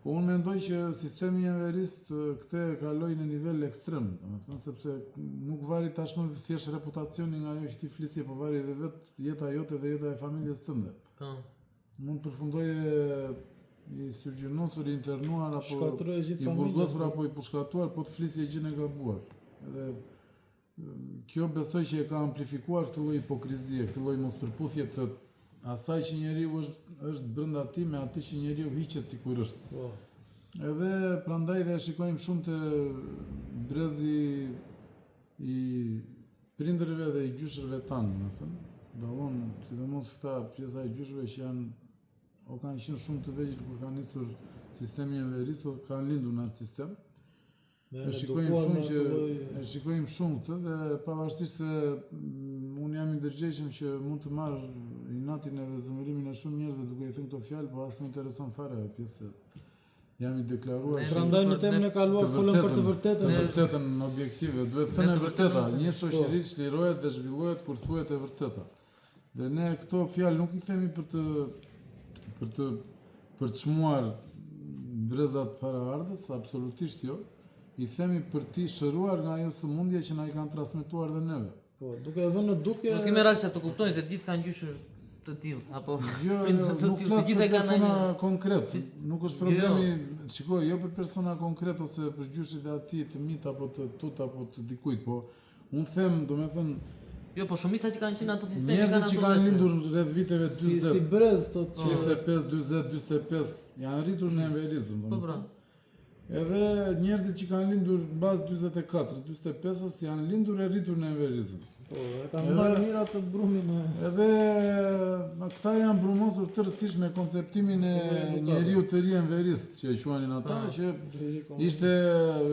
Po unë mendoj që sistemi enverist këtë e kaloi në nivel ekstrem, domethënë sepse nuk vari tashmë thjesht reputacioni nga ajo që ti flisje, po vari edhe vetë jeta jote dhe jeta e familjes tënde. Mund përfundoje i surgjinosur, i internuar, apo i burgosur, apo i pushkatuar, po të flisje gjë e gabuar. Edhe kjo besoj që e ka amplifikuar këtë lloj hipokrizie, këtë lloj mospërputhje të asaj që njeriu është brenda ti me atë që njeriu hiqet sikur është. Edhe prandaj dhe shikojmë shumë të brezi i prindërve dhe i gjyshërve tanë, domethënë. Dallon, sidomos këta pjesa e gjyshëve që janë kanë qenë shumë të vegjël kur ka nisur sistemi enverist, po kanë lindur në atë sistem. E shikojmë shumë këtë dhe pavarësisht se unë jam i ndërgjegjshëm që mund të marr inatin edhe zëmërimin e shumë njerëzve duke i thënë këto fjalë, po as më intereson fare ajo pjesë. Jam i deklaruar. Prandaj në temën e kaluar folëm për të vërtetën. Të vërtetën objektive, duhet thënë e vërteta. Një shoqëri çlirohet dhe zhvillohet kur thuhet e vërteta. Dhe ne këto fjalë nuk i themi për të çmuar brezat para ardhës, absolutisht jo. I themi për ti shëruar nga ajo sëmundje që na i kanë transmetuar dhe neve. Po, duke e vënë në dukje. Mos kemi reaksia të kuptojnë se gjithë kanë gjyshur të tillë, apo jo, nuk flas për persona konkret. Nuk është problemi, shikoj, jo për persona konkret ose për gjyshit e atij të mit apo të tut apo të dikujt, po unë them, domethënë jo, po shumica që kanë qenë ato sisteme njerëzit që kanë lindur rreth viteve 40. Si brez thotë 35, 40, 45 janë rritur në enverizëm, domethënë. Edhe njerëzit që kanë lindur bazë 44, 45-s janë lindur e rritur në enverizëm. Po, e kanë marrë mira të brumin e... Edhe këta janë brumosur tërësisht me konceptimin e njeriu të ri enverist, që e quanin ata, që ishte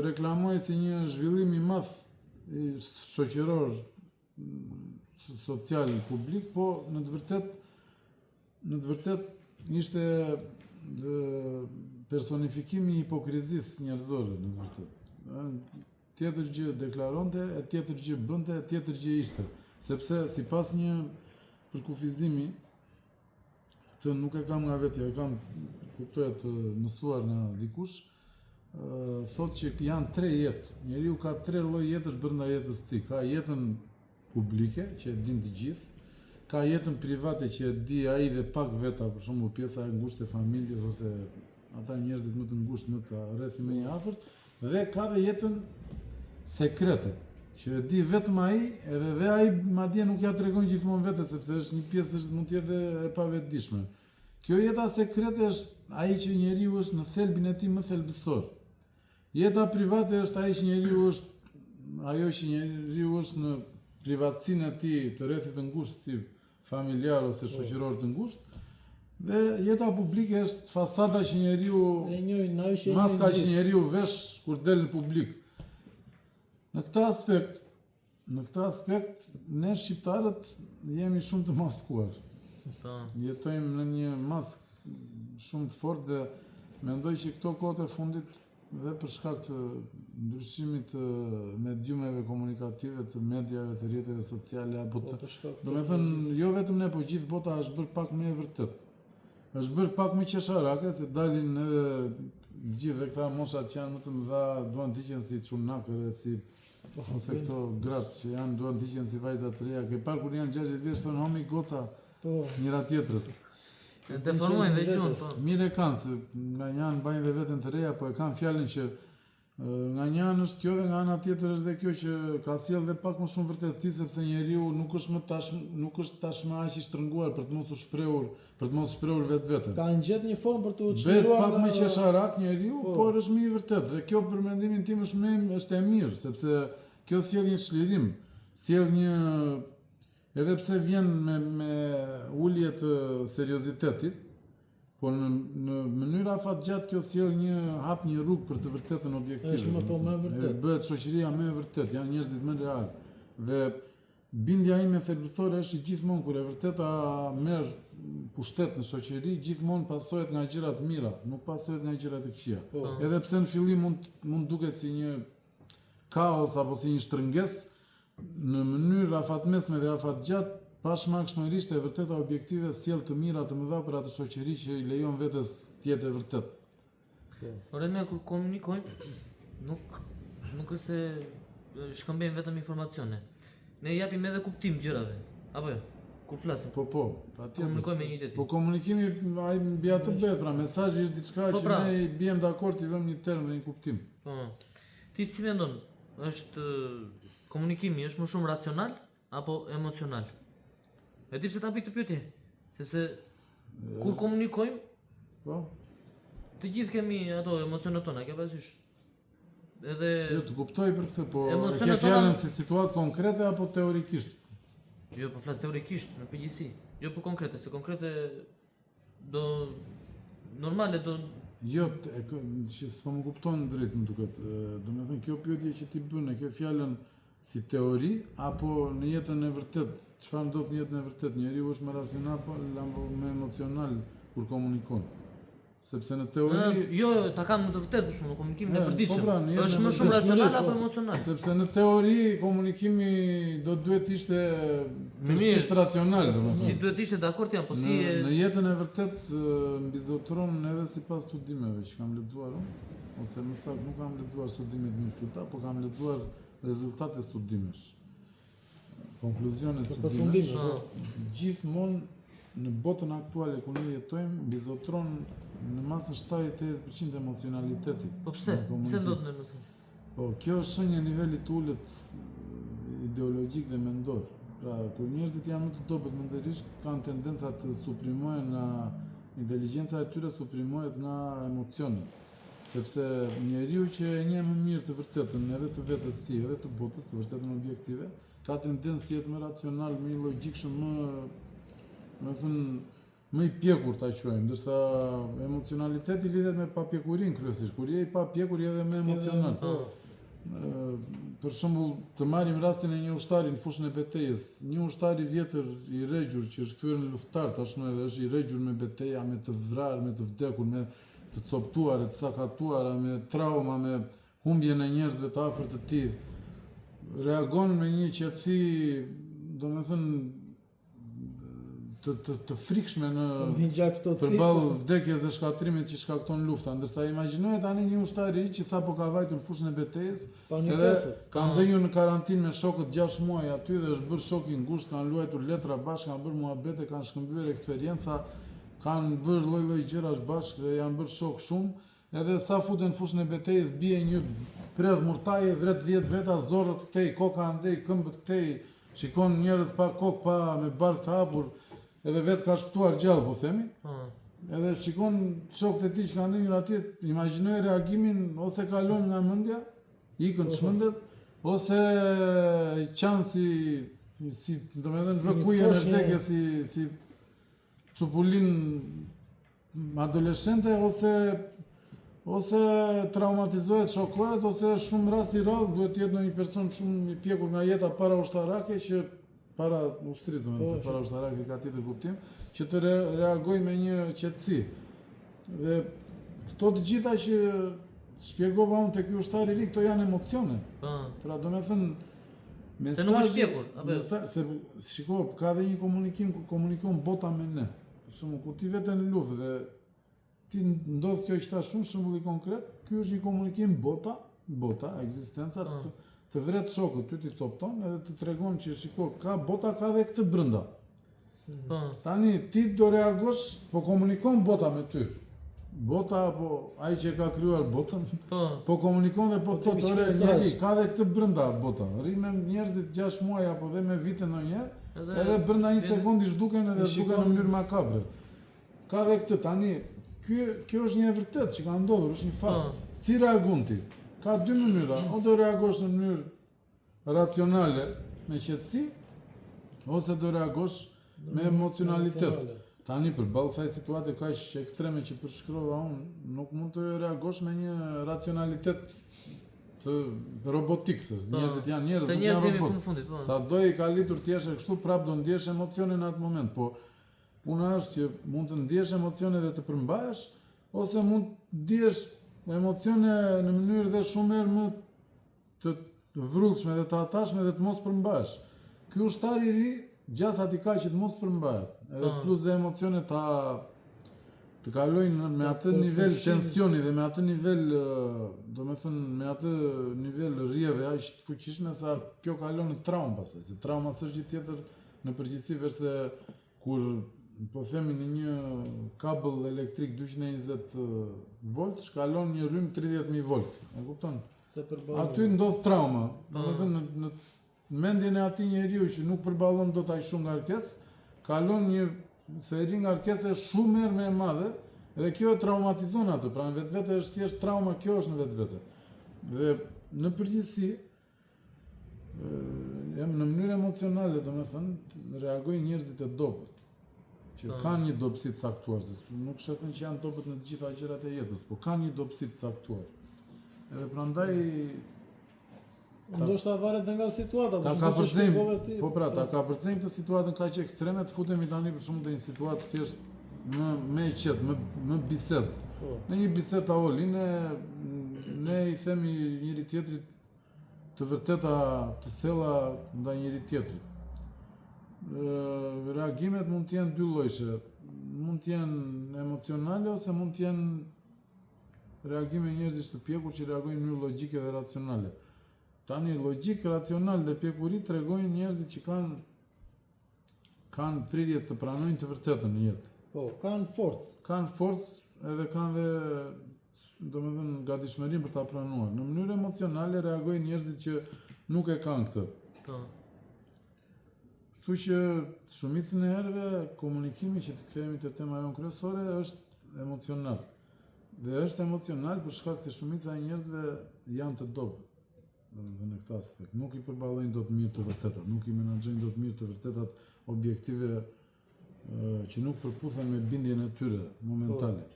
reklamoi si një zhvillim i madh shoqëror, social, publik, po në të vërtet ishte personifikimi i hipokrizisë njerëzore në të vërtet. Tjetër gjë deklaronte, e tjetër gjë bënte, e tjetër gjë ishte. Sepse sipas një përkufizimi, këtë nuk e kam nga vetja, e kam kuptoja të mësuar nga dikush, thotë që janë 3 jetë. Njeriu ka 3 lloj jetësh brenda jetës tij. Ka jetën publike, që e din të gjithë, ka jetën private që e di ai dhe pak veta, për shembull pjesa e ngushtë e familjes ose ata njerëzit më të ngushtë, më të rrethi më i afërt, dhe ka dhe jetën sekrete, që e di vetëm ai, edhe ai madje nuk ja tregon gjithmonë vetë, sepse është një pjesë që mund të jetë e pavetëdijshme. Kjo jeta sekrete është ai që njeriu është në thelbin e tij më thelbësor. Jeta private është ai që njeriu është ajo që njeriu është në privatësinë e tij, të rrethit të ngushtë të familjar ose shoqëror të ngushtë, Dhe jeta publike është fasada që njeriu, E njëjnë, ajo që e maska njëjnë që gjithë. njeriu vesh kur del në publik. Në këtë aspekt, ne shqiptarët jemi shumë të maskuar. Po. Jetojmë në një maskë shumë të fortë dhe mendoj që këto kohët e fundit dhe për shkak të ndryshimit të mediumeve komunikative, të mediave, të rrjeteve sociale apo të, domethënë jo vetëm ne, po gjithë bota është bërë pak më e vërtet. Është bërë pak më qesharake, se dalin edhe gjithë këta moshat që janë më të mëdha duan të hiqen si çunakëre, si ose këto gratë që janë duan të hiqen si vajza të reja. Ke parë kur janë 60 vjeç thonë homi goca njëra tjetrës. Deformojnë dhe gjuhën, po. Mire kanë, se nga një anë bajnë dhe veten të reja, po e kanë fjalën që nga një anë është kjo dhe nga ana tjetër është dhe kjo që ka sjellë dhe pak më shumë vërtetësi, sepse njeriu nuk është tashmë aq i shtrënguar për të mos u shprehur, vetveten. Ka gjetë një formë për të Bëhet çliruar pak më qesharak njeriu, por është më i vërtet. Dhe kjo për mendimin tim është e mirë, sepse kjo sjell një çlirim, sjell një edhe pse vjen me ulje të seriozitetit, por në mënyrë afatgjatë kjo sjell një rrugë për të vërtetën objektive. Është më vërtet. Bëhet shoqëria më e vërtet, janë njerëzit më real. Dhe bindja ime thelbësore është gjithmonë kur e vërteta merr pushtet në shoqëri, gjithmonë pasohet nga gjëra të mira, nuk pasohet nga gjëra të këqija. Edhe pse në fillim mund duket si një kaos apo si një shtrëngesë, në mënyrë afatmesme dhe afatgjatë, pashmangshmërisht e vërteta objektive sjell të mira të mëdha për atë shoqëri që i lejon vetes të jetë e vërtetë. Ore ne kur komunikojmë, nuk është se shkëmbejmë vetëm informacione. Ne japim edhe kuptim gjërave, apo jo? Kur flasim. Po, patjetër. Komunikojmë me një ide. Po komunikimi ai mbi atë bëhet, pra mesazhi është diçka që ne i biem dakord, i vëmë një term dhe një kuptim. Po. Ti si mendon, është komunikimi është më shumë racional apo emocional? E di pse ta bëj këtë pyetje, sepse kur komunikojmë, po, të gjithë kemi ato emocionet tona, ke parasysh? Edhe jo të kuptoj për këtë, po e emocionet ke fjalën si situatë konkrete apo teorikisht? Jo, po flas teorikisht, në përgjithësi. Jo për konkrete, se konkrete do normale do Jo, që s'po më kupton drejt më duket. Domethënë kjo pyetje që ti bën, e ke fjalën si teori apo në jetën e vërtet? Çfarë ndodh në jetën e vërtet? Njeriu është më racional apo më emocional kur komunikon? Sepse në teori jo, ta kam në të vërtetë për shkak në komunikimin e përditshëm. Po pra, Është më shumë racional apo emocional? Sepse në teori komunikimi do duhet ishte racional, domethënë. Si duhet ishte dakord jam, po si në jetën e vërtet mbizotron edhe sipas studimeve që kam lexuar unë, ose më saktë nuk kam lexuar studime të mirëfilluta, por kam lexuar rezultate studimesh. Konkluzione studimesh. Gjithmonë në botën aktuale ku ne jetojmë mbizotron në masën 70-80% emocionaliteti. Po pse? Pse ndodh në emocion? Po kjo është shenjë nivelit ulët ideologjik dhe mendor. Pra kur njerëzit janë më të dobët mendërisht, kanë tendenca të suprimohen nga inteligjenca e tyre, suprimohet nga emocionet. Sepse njeriu që e njeh më mirë të vërtetën edhe të vetes tij, edhe të botës, të vërtetën objektive, ka tendencë të jetë më racional, më i logjikshëm, më i pjekur ta quajmë, ndërsa emocionaliteti lidhet me papjekurinë kryesisht. Kur je i papjekur je edhe më emocional. Për shembull, të marrim rastin e një ushtari në fushën e betejës, një ushtar i vjetër i rregjur që është kthyer në luftar tashmë edhe është i rregjur me beteja, me të vrarë, me të vdekur, me të coptuara, të sakatuara, me trauma, me humbjen e njerëzve të afërt të tij. Reagon me një qetësi, domethënë të frikshme përballë vdekjes dhe shkatrimit që shkakton lufta, ndërsa imagjinoje tani një ushtar i që sapo ka vajtur në fushën e betejës, edhe ka ndenjur në karantinë me shokët 6 muaj aty dhe është bërë shok i ngushtë, kanë luajtur letra bashkë, kanë bërë muhabete, kanë shkëmbyer eksperienca, kanë bërë lloj-lloj gjërash bashkë dhe janë bërë shok shumë, edhe sa futen në fushën e betejës bie një predh murtaje, vret 10 veta, zorrët këtej, koka andej, këmbët këtej, shikon njerëz pa kokë, pa me bark të hapur. Edhe vetë ka shpëtuar gjallë, po themi. Edhe shikon shokët e tij që kanë ndenjur atje, imagjinoj reagimin, ose kalon nga mendja, ikën çmendet, ose qanë si domethënë vëkujën e vdekjes si çupullin adoleshente ose traumatizohet, shokohet, ose shumë rast i rrallë duhet të jetë ndonjë person shumë i pjekur nga jeta para ushtarake që para ushtrisë, domethënë se para ushtarake ka tjetër kuptim, që të reagoj me një qetësi. Dhe këto të gjitha që shpjegova unë tek ky ushtar i ri, këto janë emocione. Pra domethënë se nuk është pjekur, se shiko, ka dhe një komunikim ku komunikon bota me ne. Për shembull, kur ti vete në luftë dhe ti ndodh kjo që thash shumë, shembulli konkret, ky është një komunikim bota, ekzistenca të vret shokut, ty ti copton edhe të tregon që shiko, bota ka dhe këtë brenda. Tani ti do reagosh, po komunikon bota me ty. Bota apo ai që ka krijuar botën, po komunikon dhe po thotë ore njëri, ka dhe këtë brenda bota. Rri me njerëzit 6 muaj apo dhe me vite ndonjëherë, edhe brenda 1 sekundi zhduken edhe zhduken në mënyrë makabre. Ka dhe këtë tani, kjo është një e vërtetë që ka ndodhur, është një fakt. Si reagon ti? Ka 2 mënyra, o do reagosh në mënyrë racionale, me qetësi, ose do reagosh me emocionalitet. Tani përballë kësaj situate kaq ekstreme që përshkrova unë, nuk mund të reagosh me një racionalitet të robotik, se njerëzit janë njerëz, nuk janë robot. Sa do i ka litur ti jesh kështu, prap do ndjesh emocione në atë moment, po puna është që mund të ndjesh emocione dhe të përmbahesh, ose mund të ndjesh emocione në mënyrë dhe shumë herë më të vrullshme dhe të atashme dhe të mos përmbahesh. Ky ushtar i ri gjas ati ka që të mos përmbahet, edhe plus dhe emocione të kalojnë me atë nivel tensioni dhe me atë nivel, do me thënë, me atë nivel rrjeve aq të fuqishme sa kjo kalon në traumë pastaj, se trauma s'është gjë tjetër në përgjithësi verse kur po themi në një kabël elektrik 220 volt shkalon një rrymë 30.000 volt, e kupton? Aty ndodh trauma, do me thënë në mendjen e atij njeriu që nuk përballon dot aq shumë ngarkesë, kalon një seri ngarkese shumë herë më e madhe dhe kjo e traumatizon atë. Pra në vetvete është thjesht trauma, kjo është në vetvete. Dhe në përgjithësi në mënyrë emocionale, domethënë, reagojnë njerëzit e dobët, që kanë një dobësi të caktuar, se nuk shefën që janë dobët në të gjitha gjërat e jetës, po kanë një dobësi të caktuar. Edhe prandaj ndoshta varet nga situata, ta ka përcejmë të situatën kaq ekstreme, të futemi tani për shkak të një situate thjesht më e qetë, më bisedë. Në një bisedë taoline ne i themi njëri tjetrit të vërteta të thella ndaj njëri tjetrit. Reagimet mund të jenë dy llojshe. Mund të jenë emocionale ose mund të jenë reagime njerëzish të pjekur që reagojnë në mënyrë logjike dhe racionale. Tani logjik, racional dhe pjekuri tregojnë njerëzit që kanë prirje të pranojnë të vërtetën në jetë. Po, kanë forcë. Kanë forcë edhe kanë dhe domethënë gatishmërinë për ta pranuar. Në mënyrë emocionale reagojnë njerëzit që nuk e kanë këtë. Po. Kështu që shumicën e herëve komunikimi që të kthehemi te tema jonë kryesore është emocional. Dhe është emocional për shkak se shumica e njerëzve janë të dobët. Në këtë aspekt. Nuk i përballojnë dot mirë të vërtetat, nuk i menaxhojnë dot mirë të vërtetat objektive që nuk përputhen me bindjen e tyre momentale.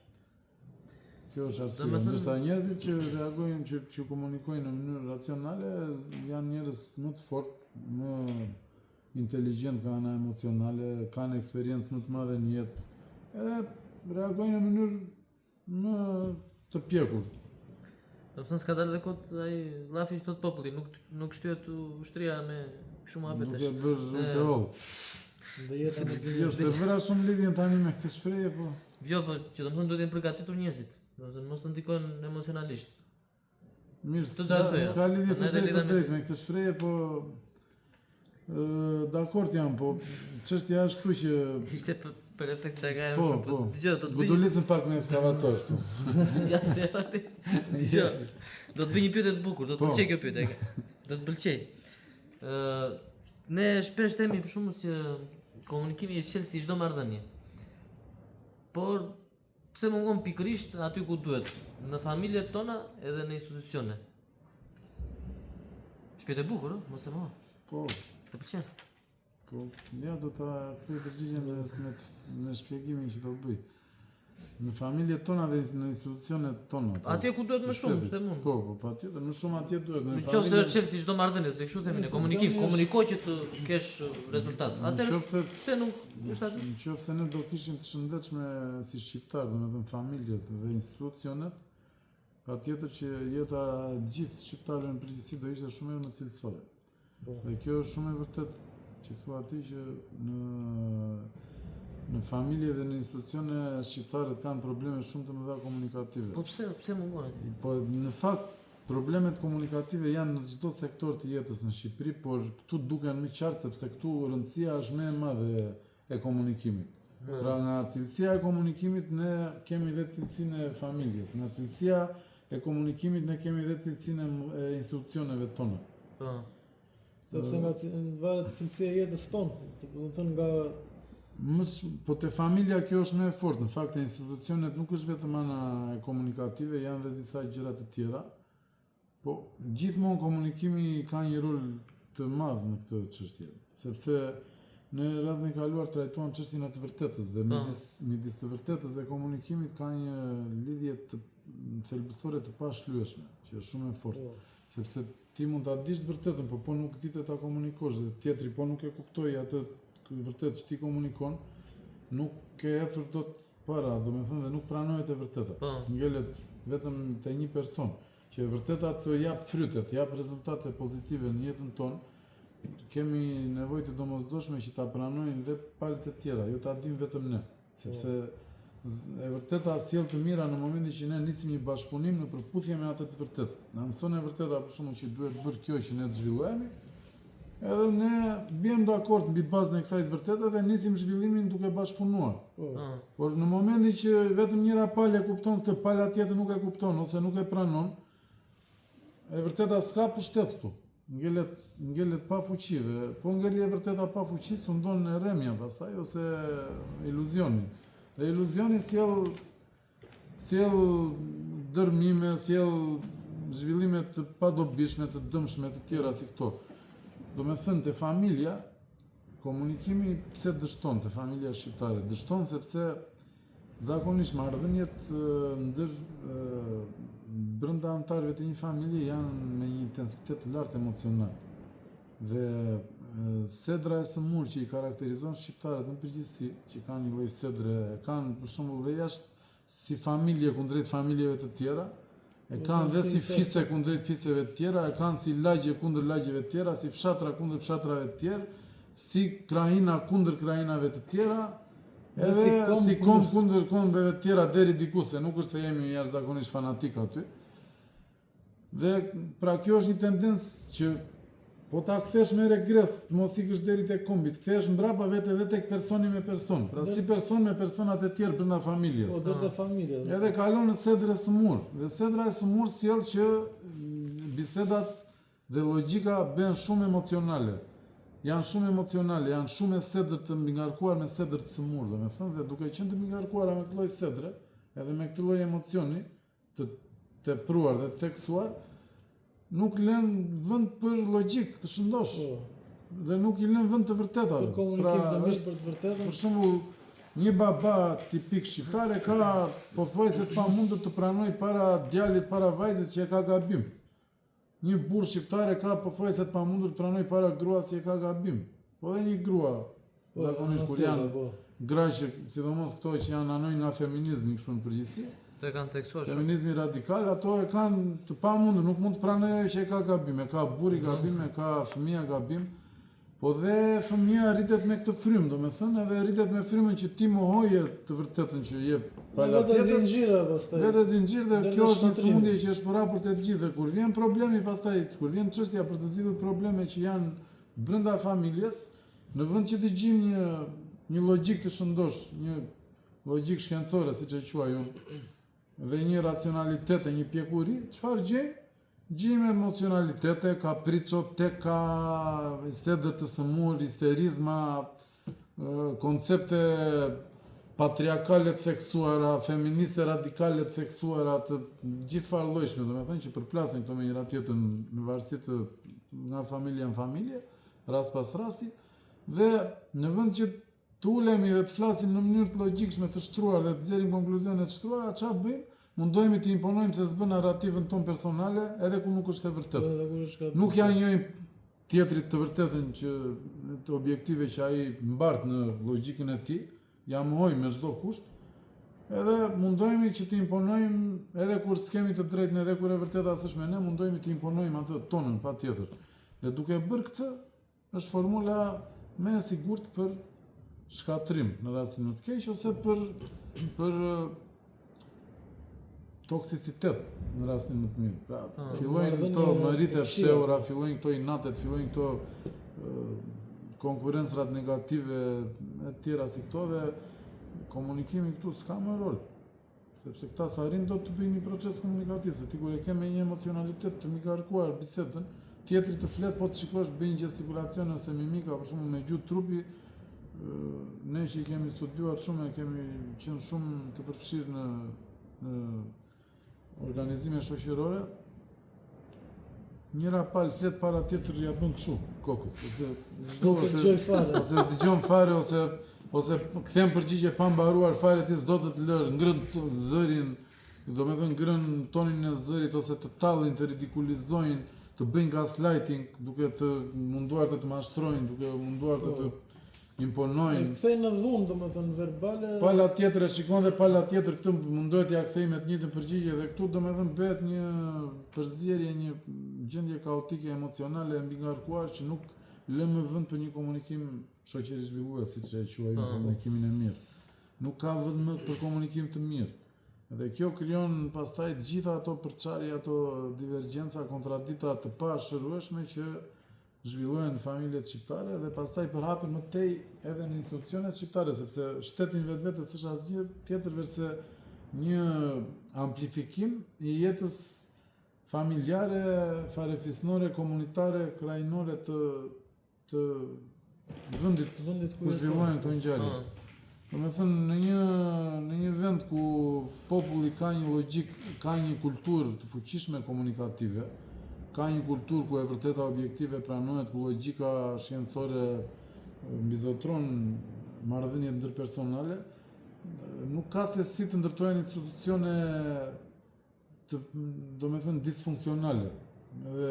Kjo është arsyeja. Ndërsa njerëzit që reagojnë, që komunikojnë në mënyrë racionale, janë njerëz më të fortë, më inteligjent nga ana emocionale, kanë eksperiencë më të madhe në jetë, edhe reagojnë në mënyrë më të pjekur. Do të thënë s'ka dalë dhe kot ai llafi thot populli, nuk shtyhet ushtria me shumë hapetesh. Nuk e bër të holl. Dhe jeta në gjë. Jo, se vëra shumë lidhjen tani me këtë shprehje, po. Jo, po që do të thonë duhet të jenë përgatitur njerëzit. Do të thënë mos të ndikojnë emocionalisht. Mirë, s'ka lidhje të drejtë me këtë shprehje, po dakord jam, po çështja është këtu që ishte për efekt çaka. Po. Dgjoj, do të bëj. Budulicën pak me eskavator këtu. Ja se atë. Dgjoj. Do të bëj një pyetje të bukur, do të pëlqej kjo pyetje. Do të pëlqej. Ne shpesh themi për shkakun që komunikimi është çelësi çdo marrëdhënie. Por pse mungon pikërisht aty ku duhet, në familjet tona edhe në institucione. Shpejt e bukur, mos e mohon. Po. Të pëlqen. Po, ja do ta kthej përgjigjen me shpjegimin që do bëj. Në familjet tona dhe në institucionet tona. Atje ku duhet më shumë, se mund. Po, patjetër, më shumë atje duhet. Në qoftë se është çelë si çdo marrëdhënie, se kështu themi ne, komuniko që të kesh rezultat. Atëherë pse nuk është atë? Nëse ne do kishim të shëndetshme si shqiptar, domethënë familjet dhe institucionet, patjetër që jeta e gjithë shqiptarëve në përgjithësi do ishte shumë më cilësore. Dhe kjo është shumë e vërtetë që thua ti që në familje dhe në institucione shqiptarët kanë probleme shumë të mëdha komunikative. Po pse mungon? Po në fakt problemet komunikative janë në çdo sektor të jetës në Shqipëri, por këtu duken më qartë sepse këtu rëndësia është më e madhe e komunikimit. Pra nga cilësia e komunikimit ne kemi dhe cilësinë e familjes, nga cilësia e komunikimit ne kemi dhe cilësinë e institucioneve tona. Po. Sepse nga varet cilësia e jetës tonë, do të thënë nga po te familja kjo është më e fortë. Në fakt e institucionet nuk është vetëm ana e komunikative, janë dhe disa gjëra të tjera. Po gjithmonë komunikimi ka një rol të madh në këtë çështje, sepse në radhën e kaluar trajtuam çështjen e të vërtetës dhe midis të vërtetës dhe komunikimit ka një lidhje të thelbësore të pashlyeshme, që është shumë e fortë. Sepse ti mund ta dish të vërtetën, po nuk di të ta komunikosh dhe tjetri po nuk e kuptoi atë vërtet që ti komunikon, nuk e ecur dot para, domethënë dhe nuk pranohet e vërteta. Ngelet vetëm te një person, që e vërteta të jap frytet, jap rezultate pozitive në jetën tonë, kemi nevojë të domosdoshme që ta pranojnë dhe palët e tjera, jo ta dim vetëm ne, sepse e vërteta sjell të mira në momentin që ne nisim një bashkëpunim në përputhje me atë të vërtetë. Na mëson e vërteta për shkakun që duhet bërë kjo që ne të zhvillohemi. Edhe ne bjem dakord mbi bazën e kësaj të vërtetë dhe nisim zhvillimin duke bashkëpunuar. Por në momentin që vetëm njëra palë e kupton këtë, pala tjetër nuk e kupton ose nuk e pranon, e vërteta s'ka pushtet këtu. Ngelet pa fuqi dhe po ngeli e vërteta pa fuqi sundon rremja pastaj ose iluzioni. Dhe iluzioni sjell dërmime, sjell zhvillime të padobishme, të dëmshme, të tjera si këto. Do me thënë, të familja, komunikimi pse dështon të familja shqiptare? Dështon sepse zakonisht marrëdhëniet ndër brenda antarëve të një familje janë me një intensitet të lartë emocional. Dhe sedra e sëmurë që i karakterizon shqiptarët në përgjithësi, që kanë një lloj sedre, kanë për shembull dhe jashtë si familje kundrejt familjeve të tjera, e kanë dhe si fise kundrejt fiseve të tjera, e kanë si lagje kundër lagjeve të tjera, si fshatra kundër fshatrave të tjera, si krajina kundër krajinave të tjera, edhe si kom kundër kombeve të tjera deri diku, se nuk është se jemi jashtëzakonisht fanatik aty. Dhe pra kjo është një tendencë që po ta kthesh me regres, të mos ikësh deri tek kombi, të kthesh mbrapa vete dhe tek personi me person. Pra si person me personat e tjerë brenda familjes. Po deri te familja. Edhe kalon në sedrën e sëmurë. Dhe sedra e sëmurë sjell që bisedat dhe logjika bëhen shumë emocionale. Janë shumë emocionale, janë shumë e sedër të mbingarkuar me sedër të sëmurë, domethënë, dhe duke qenë të mbingarkuara me këtë lloj sedre, edhe me këtë lloj emocioni të tepruar dhe të theksuar, nuk lën vend për logjik të shëndosh. Dhe nuk i lën vend të vërtetave. Për komunikim të mirë për të vërtetën. Për shembull, një baba tipik shqiptar ka pothuajse të pamundur të pranoj para djalit, para vajzës që e ka gabim. Një burr shqiptar ka pothuajse të pamundur të pranoj para gruas që e ka gabim. Po edhe një grua, zakonisht kur janë gra që sidomos këto që janë anoj nga feminizmi kështu në përgjithësi. Të kanë theksuar shumë. Feminizmi radikal, ato e kanë të pamundur, nuk mund të pranojë që e ka gabim, e ka burri gabim, e ka fëmia gabim. Po dhe fëmia rritet me këtë frymë, domethënë, edhe rritet me frymën që ti mohoje të vërtetën që jep pala tjetër. Vetë zinxhira pastaj. Vetë zinxhir dhe kjo është një sëmundje që është për raport e të gjithë. Kur vjen problemi pastaj, kur vjen çështja për të zgjidhur probleme që janë brenda familjes, në vend që të gjejmë një logjik të shëndosh, një logjik shkencore, siç e quaj unë, dhe një racionalitet e një pjekuri, çfarë gjejmë? Gjejmë emocionalitete, kapriço, teka, sedër të sëmurë, histerizma, koncepte patriarkale të theksuara, feministe radikale të theksuara, të gjithë farëllojshme, domethënë që përplasin këto me njëra tjetrën në varësi të nga familja në familje, rast pas rasti, Dhe në vend që të ulemi dhe të flasim në mënyrë të logjikshme, të shtruar dhe të nxjerrim konkluzione të shtruara, çfarë bëjmë? Mundohemi të imponojmë se s'bën narrativën tonë personale, edhe ku nuk është e vërtetë. Nuk ja njohim tjetrit të vërtetën që të objektive që ai mbart në logjikën e tij, ja mohojmë me çdo kusht. Edhe mundohemi që të imponojmë edhe kur s'kemi të drejtën, edhe kur e vërteta s'është me ne, mundohemi të imponojmë atë tonën patjetër. Dhe duke bërë këtë, është formula më e sigurt për shkatrim në rastin më të keq ose për toksicitet në rastin më të mirë. Pra, fillojnë këto mëritë e fshehura, fillojnë këto inatet, fillojnë këto konkurrencrat negative e tjera si këto dhe komunikimi këtu s'ka më rol. Sepse këta sa arrin do të bëjnë një proces komunikativ, se ti kur e ke me një emocionalitet të mikarkuar bisedën, tjetri të flet, po të shikosh bëjnë gestikulacione ose mimika, për shembull me gjuhë trupi, ne që i kemi studiuar shumë, kemi qenë shumë të përfshirë në organizime shoqërore, njëra palë flet para tjetër ja bën kështu kokës, ose s'dëgjon fare, ose kthen përgjigje pa mbaruar fare, ti s'do të lërë, ngrën zërin, do me thënë ngrën tonin e zërit, ose të tallin, të ridikulizojnë, të bëjnë gaslighting, duke të munduar të mashtrojnë, duke munduar të imponojnë. E kthejnë në dhunë, do me thënë verbale. Pala tjetër e shikon dhe pala tjetër këtu mundohet ja kthej me të njëjtën përgjigje dhe këtu do me thënë bëhet një përzierje, një gjendje kaotike emocionale e mbingarkuar që nuk lë më vend për një komunikim shoqërisht zhvillues, siç e quajmë komunikimin e mirë. Nuk ka vend më për komunikim të mirë. Dhe kjo krijon pastaj të gjitha ato përçarje, ato divergjenca, kontradikta të pashërueshme që zhvillohen në familjet shqiptare dhe pastaj përhapen më tej edhe në institucionet shqiptare, sepse shteti vetvete s'është asgjë tjetër veçse një amplifikim i jetës familjare, farefisnore, komunitare, krajinore të vendit ku zhvillohen këto ngjarje. Do me thënë, në një vend ku populli ka një logjik, ka një kulturë të fuqishme komunikative, ka një kulturë ku e vërteta objektive pranohet, ku logjika shkencore mbizotron marrëdhëniet ndërpersonale, nuk ka se si të ndërtohen institucione do me thënë disfunksionale, dhe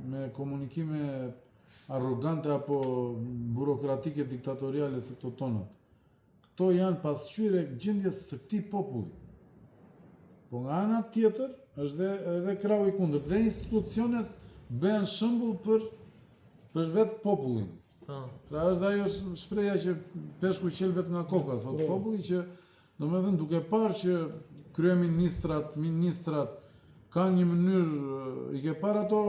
me komunikime arrogante apo burokratike diktatoriale si këto tonat. Këto janë pasqyrë e gjendjes së këtij populli. Po nga ana tjetër është edhe krahu i kundërt. Dhe institucionet bëhen shembull për vetë popullin. Pra është ajo shpreha që peshku qelbet nga koka, thotë populli, që domethënë duke parë që kryeministrat, ministrat kanë një mënyrë, i ke parë ato,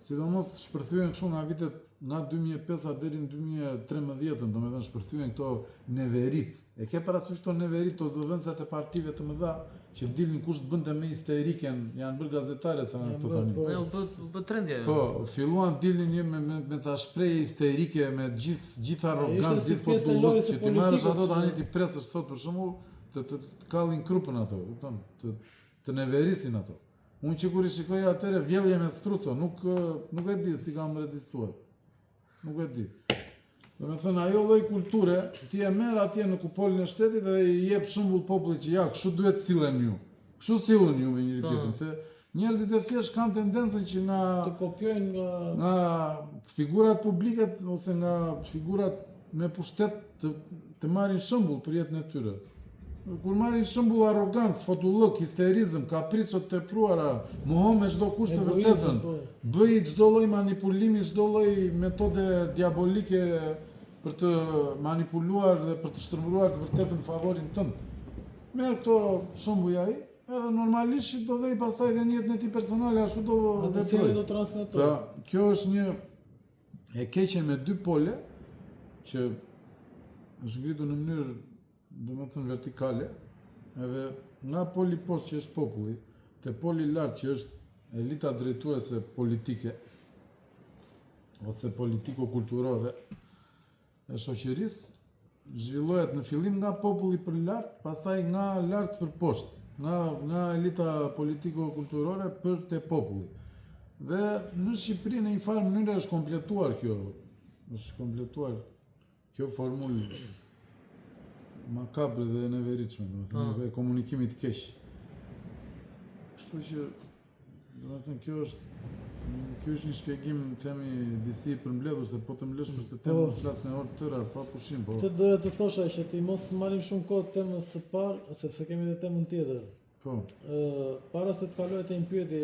sidomos shpërthyen kështu nga vitet nga 2005 deri në 2013, domethënë shpërthyen këto neverit. E ke parasysh këto neverit, to zëvendësat e partive të mëdha që dilnin kush të bënte me histeriken, janë bërë gazetare sa këto tani. Po, bë trendje. Po, filluan dilnin me ca shprehje histerike, me gjithë arrogancë, gjithë fotbolluk, që ti marrësh ato tani ti presësh sot për shembull të kallin krupën ato, kupton? Të neverisin ato. Unë që kur i shikoj atëre vjellje me struco, nuk e di si kam rezistuar. Nuk e di. Do me thënë, ajo lloj kulture, ti e merr atje në kupolin e shtetit dhe i jep shembull popullit që ja, kështu duhet sillen ju. Kështu sillen ju me njëri tjetrin, se njerëzit e thjesht kanë tendencën që të kopjojnë nga figurat publike ose nga figurat me pushtet të marrin shembull për jetën e tyre. Kur marrin shembull arrogancë, fotullëk, histerizëm, kapriço të tepruara, mohon me çdo kusht të vërtetën, bëj çdo lloj manipulimi, çdo lloj metode diabolike për të manipuluar dhe për të shtrëmbuar të vërtetën në favorin tënd. Merr këto shembuj ai, edhe normalisht do vej pastaj edhe në jetën e tij personale ashtu do veprojë. Do transmetoj. Pra, kjo është një e keqe me dy pole që është ngritur në mënyrë do me thënë vertikale, edhe nga poli poshtë që është populli, te poli lart që është elita drejtuese politike, ose politiko-kulturore e shoqërisë, zhvillohet në fillim nga populli për lart, pastaj nga lart për poshtë, nga elita politiko-kulturore për te populli. Dhe në Shqipëri në një farë mënyrë është kompletuar kjo është kompletuar kjo formulë makabre dhe e neveritshme, domethënë e komunikimit keq. Kështu që domethënë kjo është një shpjegim, themi, disi i përmbledhur, se po të mbledhësh për këtë temë flas në orë tëra pa pushim, po. Këtë doja të thosha që ti mos marrim shumë kohë temës së parë, sepse kemi edhe temën tjetër. Po. Para se të kaloj te një pyetje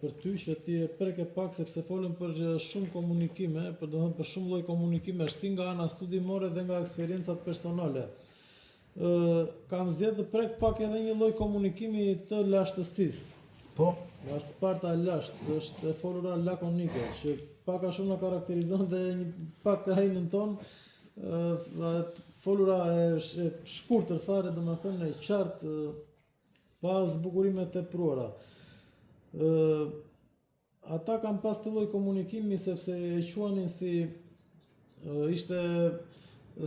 për ty, që ti e preke pak, sepse folëm për shumë komunikime, për shumë lloj komunikime, si nga ana studimore dhe nga eksperiencat personale. Kam zgjedhur të prek pak edhe një lloj komunikimi të lashtësisë. Po. Nga sparta e lashtë, është e folura lakonike, që pak a shumë na karakterizon dhe një pak krahinën tonë, folura e shkurtër fare, domethënë e qartë, pa zbukurime të tepruara. Ata kanë pas të lloj komunikimi sepse e quanin si ishte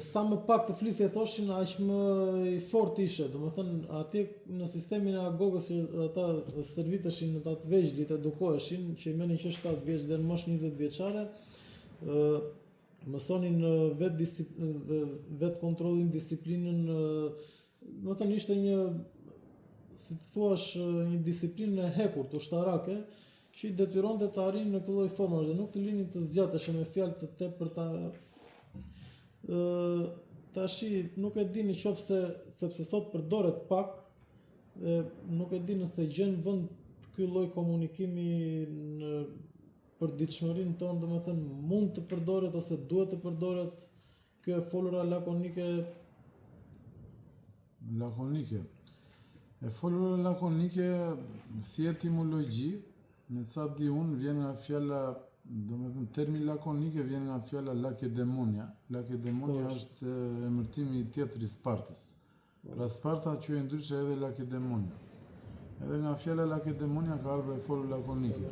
sa më pak të flisje thoshin, aq më i fort ishe. Domethënë atje në sistemin e agogës që ata stërviteshin ata të vegjëlit, edukoheshin, që i merrnin që 7 vjeç dhe në moshë 20 vjeçare, mësonin vet kontrollin, disiplinën, domethënë ishte një, si të thuash, një disiplinë e hekur, të ushtarake, që i detyronte të arrijnë në këtë lloj forme dhe nuk të linin të zgjateshin me fjalë të tepërta. Tashi nuk e di nëse sepse sot përdoret pak, nuk e di nëse gjen vend ky lloj komunikimi për ditëshmërinë tonë, domethënë mund të përdoret ose duhet të përdoret kjo folura lakonike. E folura lakonike si etimologji, me sa di unë, vjen nga fjala, domethënë termi lakonike vjen nga fjala lakedemonia. Lakedemonia është emërtimi tjetër i Spartës. Pra Sparta quhej ndryshe edhe lakedemonia. Edhe nga fjala lakedemonia ka ardhur e folur lakonike.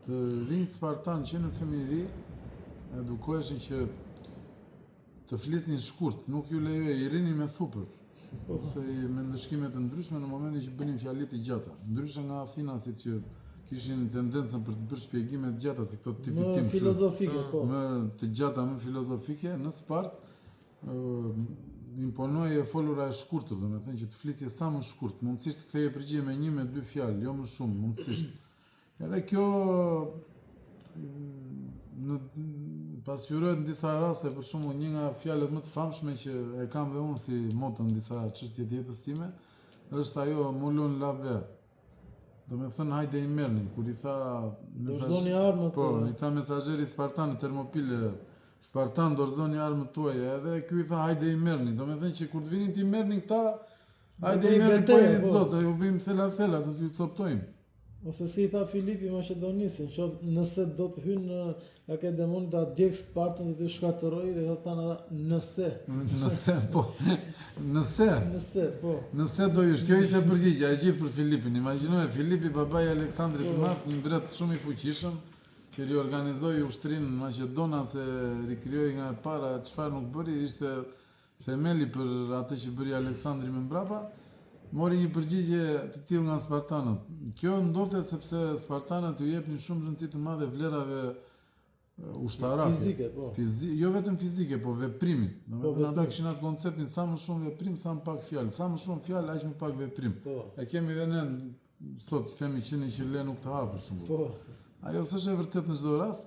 Të rinjt spartan që në fëmijëri edukoheshin që të flisnin shkurt, nuk ju lejohej, i rinin me thupër, ose me ndëshkime të ndryshme në momentin që bënin fjali të gjata. Ndryshe nga Athinasit që kishin tendencën për të bërë shpjegime të gjata si këto tipi tim. Më filozofike, po. Më të gjata, më filozofike, në Spartë imponoi e folura e shkurtër, domethënë që të flisje sa më shkurt, mundësisht të ktheje përgjigje me 1 me 2 fjalë, jo më shumë, mundësisht. Edhe kjo pasqyrohet në disa raste, për shembull një nga fjalët më të famshme që e kam dhe unë si moto në disa çështje të jetës time, është ajo mulun lave. Domethënë hajde i merrni, kur i tha dorëzoni armët. Po, i tha mesazheri spartan në Termopile, Spartan dorëzoni armët tuaja, edhe ky i tha hajde i merrni. Domethënë që kur të vinin ti merrni këta, hajde i merrni po i zot, ju bëjmë thella, do t'ju coptojmë. Ose si i tha Filipi Maqedonisin, që nëse do të hynë në Lakedemonin ta djeg Spartën dhe të shkatërrojë, dhe ata thanë nëse. Nëse, po. Nëse, po. Nëse do ish, kjo ishte përgjigja e gjithë për Filipin. Imagjinoje Filipi, babai i Aleksandrit të Madh, një mbret shumë i fuqishëm, që riorganizoi ushtrinë në Maqedona, se rikrijoi nga e para çfarë nuk bëri, ishte themeli për atë që bëri Aleksandri më mbrapa. Mori një përgjigje të tillë nga spartanët. Kjo ndodhte sepse spartanët u jepnin shumë rëndësi të madhe vlerave ushtarake. Fizike, po. Jo vetëm fizike, po veprimit. Domethënë ata kishin atë konceptin sa më shumë veprim, sa më pak fjalë. Sa më shumë fjalë, aq më pak veprim. Po. E kemi edhe ne sot themi që le nuk të ha për shembull. Po. Ajo s'është e vërtetë në çdo rast,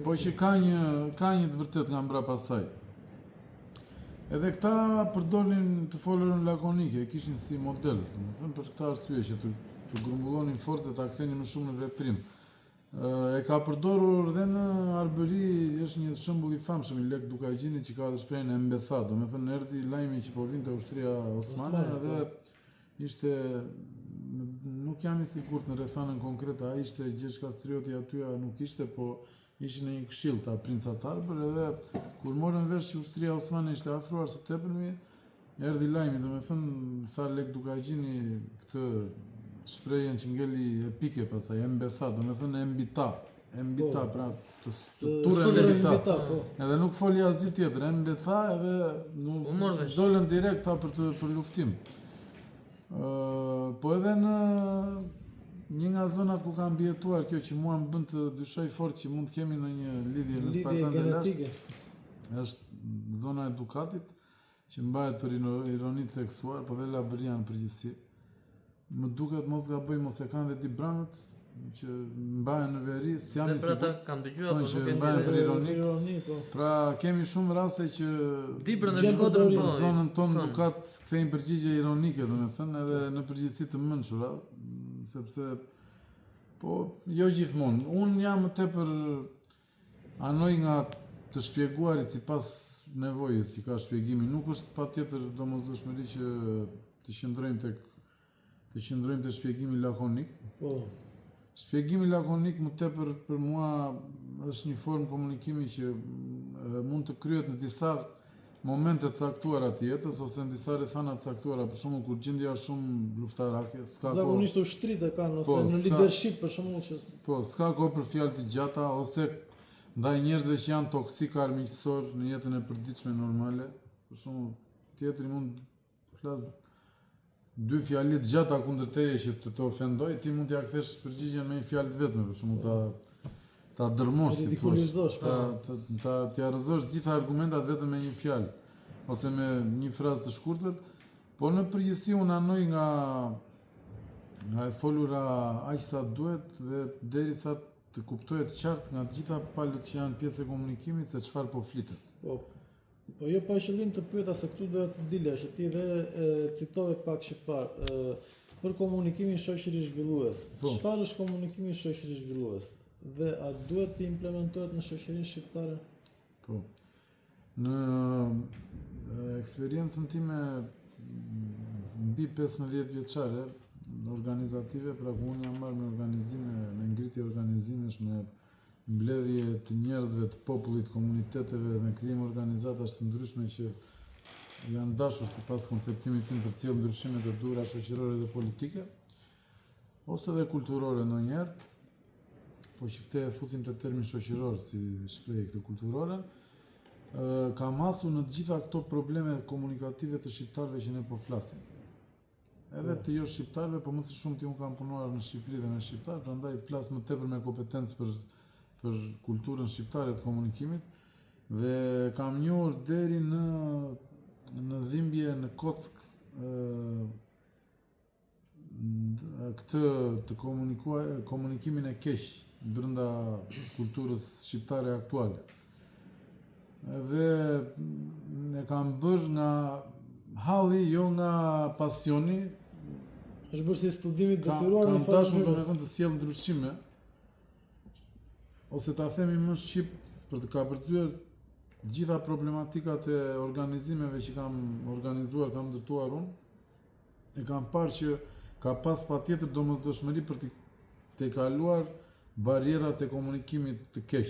po që ka një të vërtetë nga mbrapa saj. Edhe këta përdorin të folurën lakonike, e kishin si model, domethënë për këtë arsye që të grumbullonin forcët, ta kthenin më shumë në veprim. E ka përdorur dhe në Arbëri, është një shembull i famshëm i Lek Dukajgjinit që ka dhe shprehjen e mbetha, domethënë erdhi lajmi që po vinte ushtria osmane dhe ishte, nuk jam i sigurt në rrethanën konkrete, ai ishte Gjergj Kastrioti aty, nuk ishte, po ishin në një këshill ta princat Arbër, edhe kur morën vesh që ushtria osmane ishte afruar së tepërmi, erdhi lajmi, domethënë tha Lek Dukajgjini këtë shprehjen që ngeli epike pastaj, embetha, domethënë embita, pra të turren embita. Edhe nuk foli asgjë tjetër, embetha edhe nuk dolën direkt për luftim. Po edhe një nga zonat ku kam bjetuar kjo që mua më bën të dyshoj fort që mund të kemi në një lidhje në Spartan dhe Lasht, është zona e Dukatit, që mbahet për ironi të theksuar, po dhe Labëria në përgjithësi. Më duket mos gaboj mos e kanë dhe di branët që mbahen në veri, si jam i sigurt. Kam dëgjuar, po nuk e mbahen për ironi. Pra kemi shumë raste që zonën tonë Dukat kthejnë përgjigje ironike, domethënë edhe në përgjithësi të mençura, sepse po jo gjithmonë. Unë jam më tepër anoj nga të shpjeguarit sipas nevojës që ka shpjegimi. Nuk është patjetër domosdoshmëri që të qëndrojmë te shpjegimi lakonik. Po. Shpjegimi lakonik më tepër për mua është një formë komunikimi që mund të kryhet në disa momente të caktuara të jetës ose në disa rrethana të caktuara, për shembull kur gjendja është shumë luftarake, zakonisht ushtritë kanë ose në leadership për shembull që s'ka kohë për fjalë të gjata ose ndaj njerëzve që janë toksik armiqësor në jetën e përditshme normale. Për shembull, tjetri mund të flas 2 fjali të gjata kundër teje që të ofendoj, ti mund t'ia kthesh përgjigjen me një fjalë të vetme, për shembull ta dërmosh, t'ia rrëzosh gjitha argumentat vetëm me një fjalë ose me një frazë të shkurtër, po në përgjithësi unë anoj nga e folura aq sa duhet dhe derisa të kuptohet qartë nga të gjitha palët që janë pjesë e komunikimit se çfarë po flitet. Po jo pa qëllim të pyeta se këtu do të dilja që ti dhe citove pak shqiptar për komunikimin shoqëri zhvillues. Çfarë është komunikimi shoqëri zhvillues dhe a duhet të implementohet në shoqërinë shqiptare? Po. Në eksperiencën time mbi 15 vjeçare organizative, pra ku unë jam marrë me organizime, me ngritje organizimesh, me mbledhje të njerëzve, të popullit, komuniteteve, me krijim organizatash të ndryshme që janë dashur sipas konceptimit tim për të sjellë ndryshime të duhura shoqërore dhe politike, ose dhe kulturore ndonjëherë, po që këtë e fusim të termin shoqëror si shprehje këtë kulturore, kam hasur në të gjitha këto probleme komunikative të shqiptarëve që ne po flasim. Edhe të jo shqiptarëve, po më së shumti unë kam punuar në Shqipëri dhe me shqiptarë, prandaj flas më tepër me kompetencë për kulturën shqiptare të komunikimit dhe kam njohur deri në dhimbje, në kock këtë të komunikimin e keq brenda kulturës shqiptare aktuale. Dhe ne kam bërë nga halli, jo nga pasioni. Është bërë si studimi detyruar në dashur domethënë të sjell ndryshime ose ta themi më shqip për të kapërcyer gjitha problematikat e organizimeve që kam organizuar, kam ndërtuar unë, e kam parë që ka pas patjetër domosdoshmëri për të kaluar barierat e komunikimit të keq.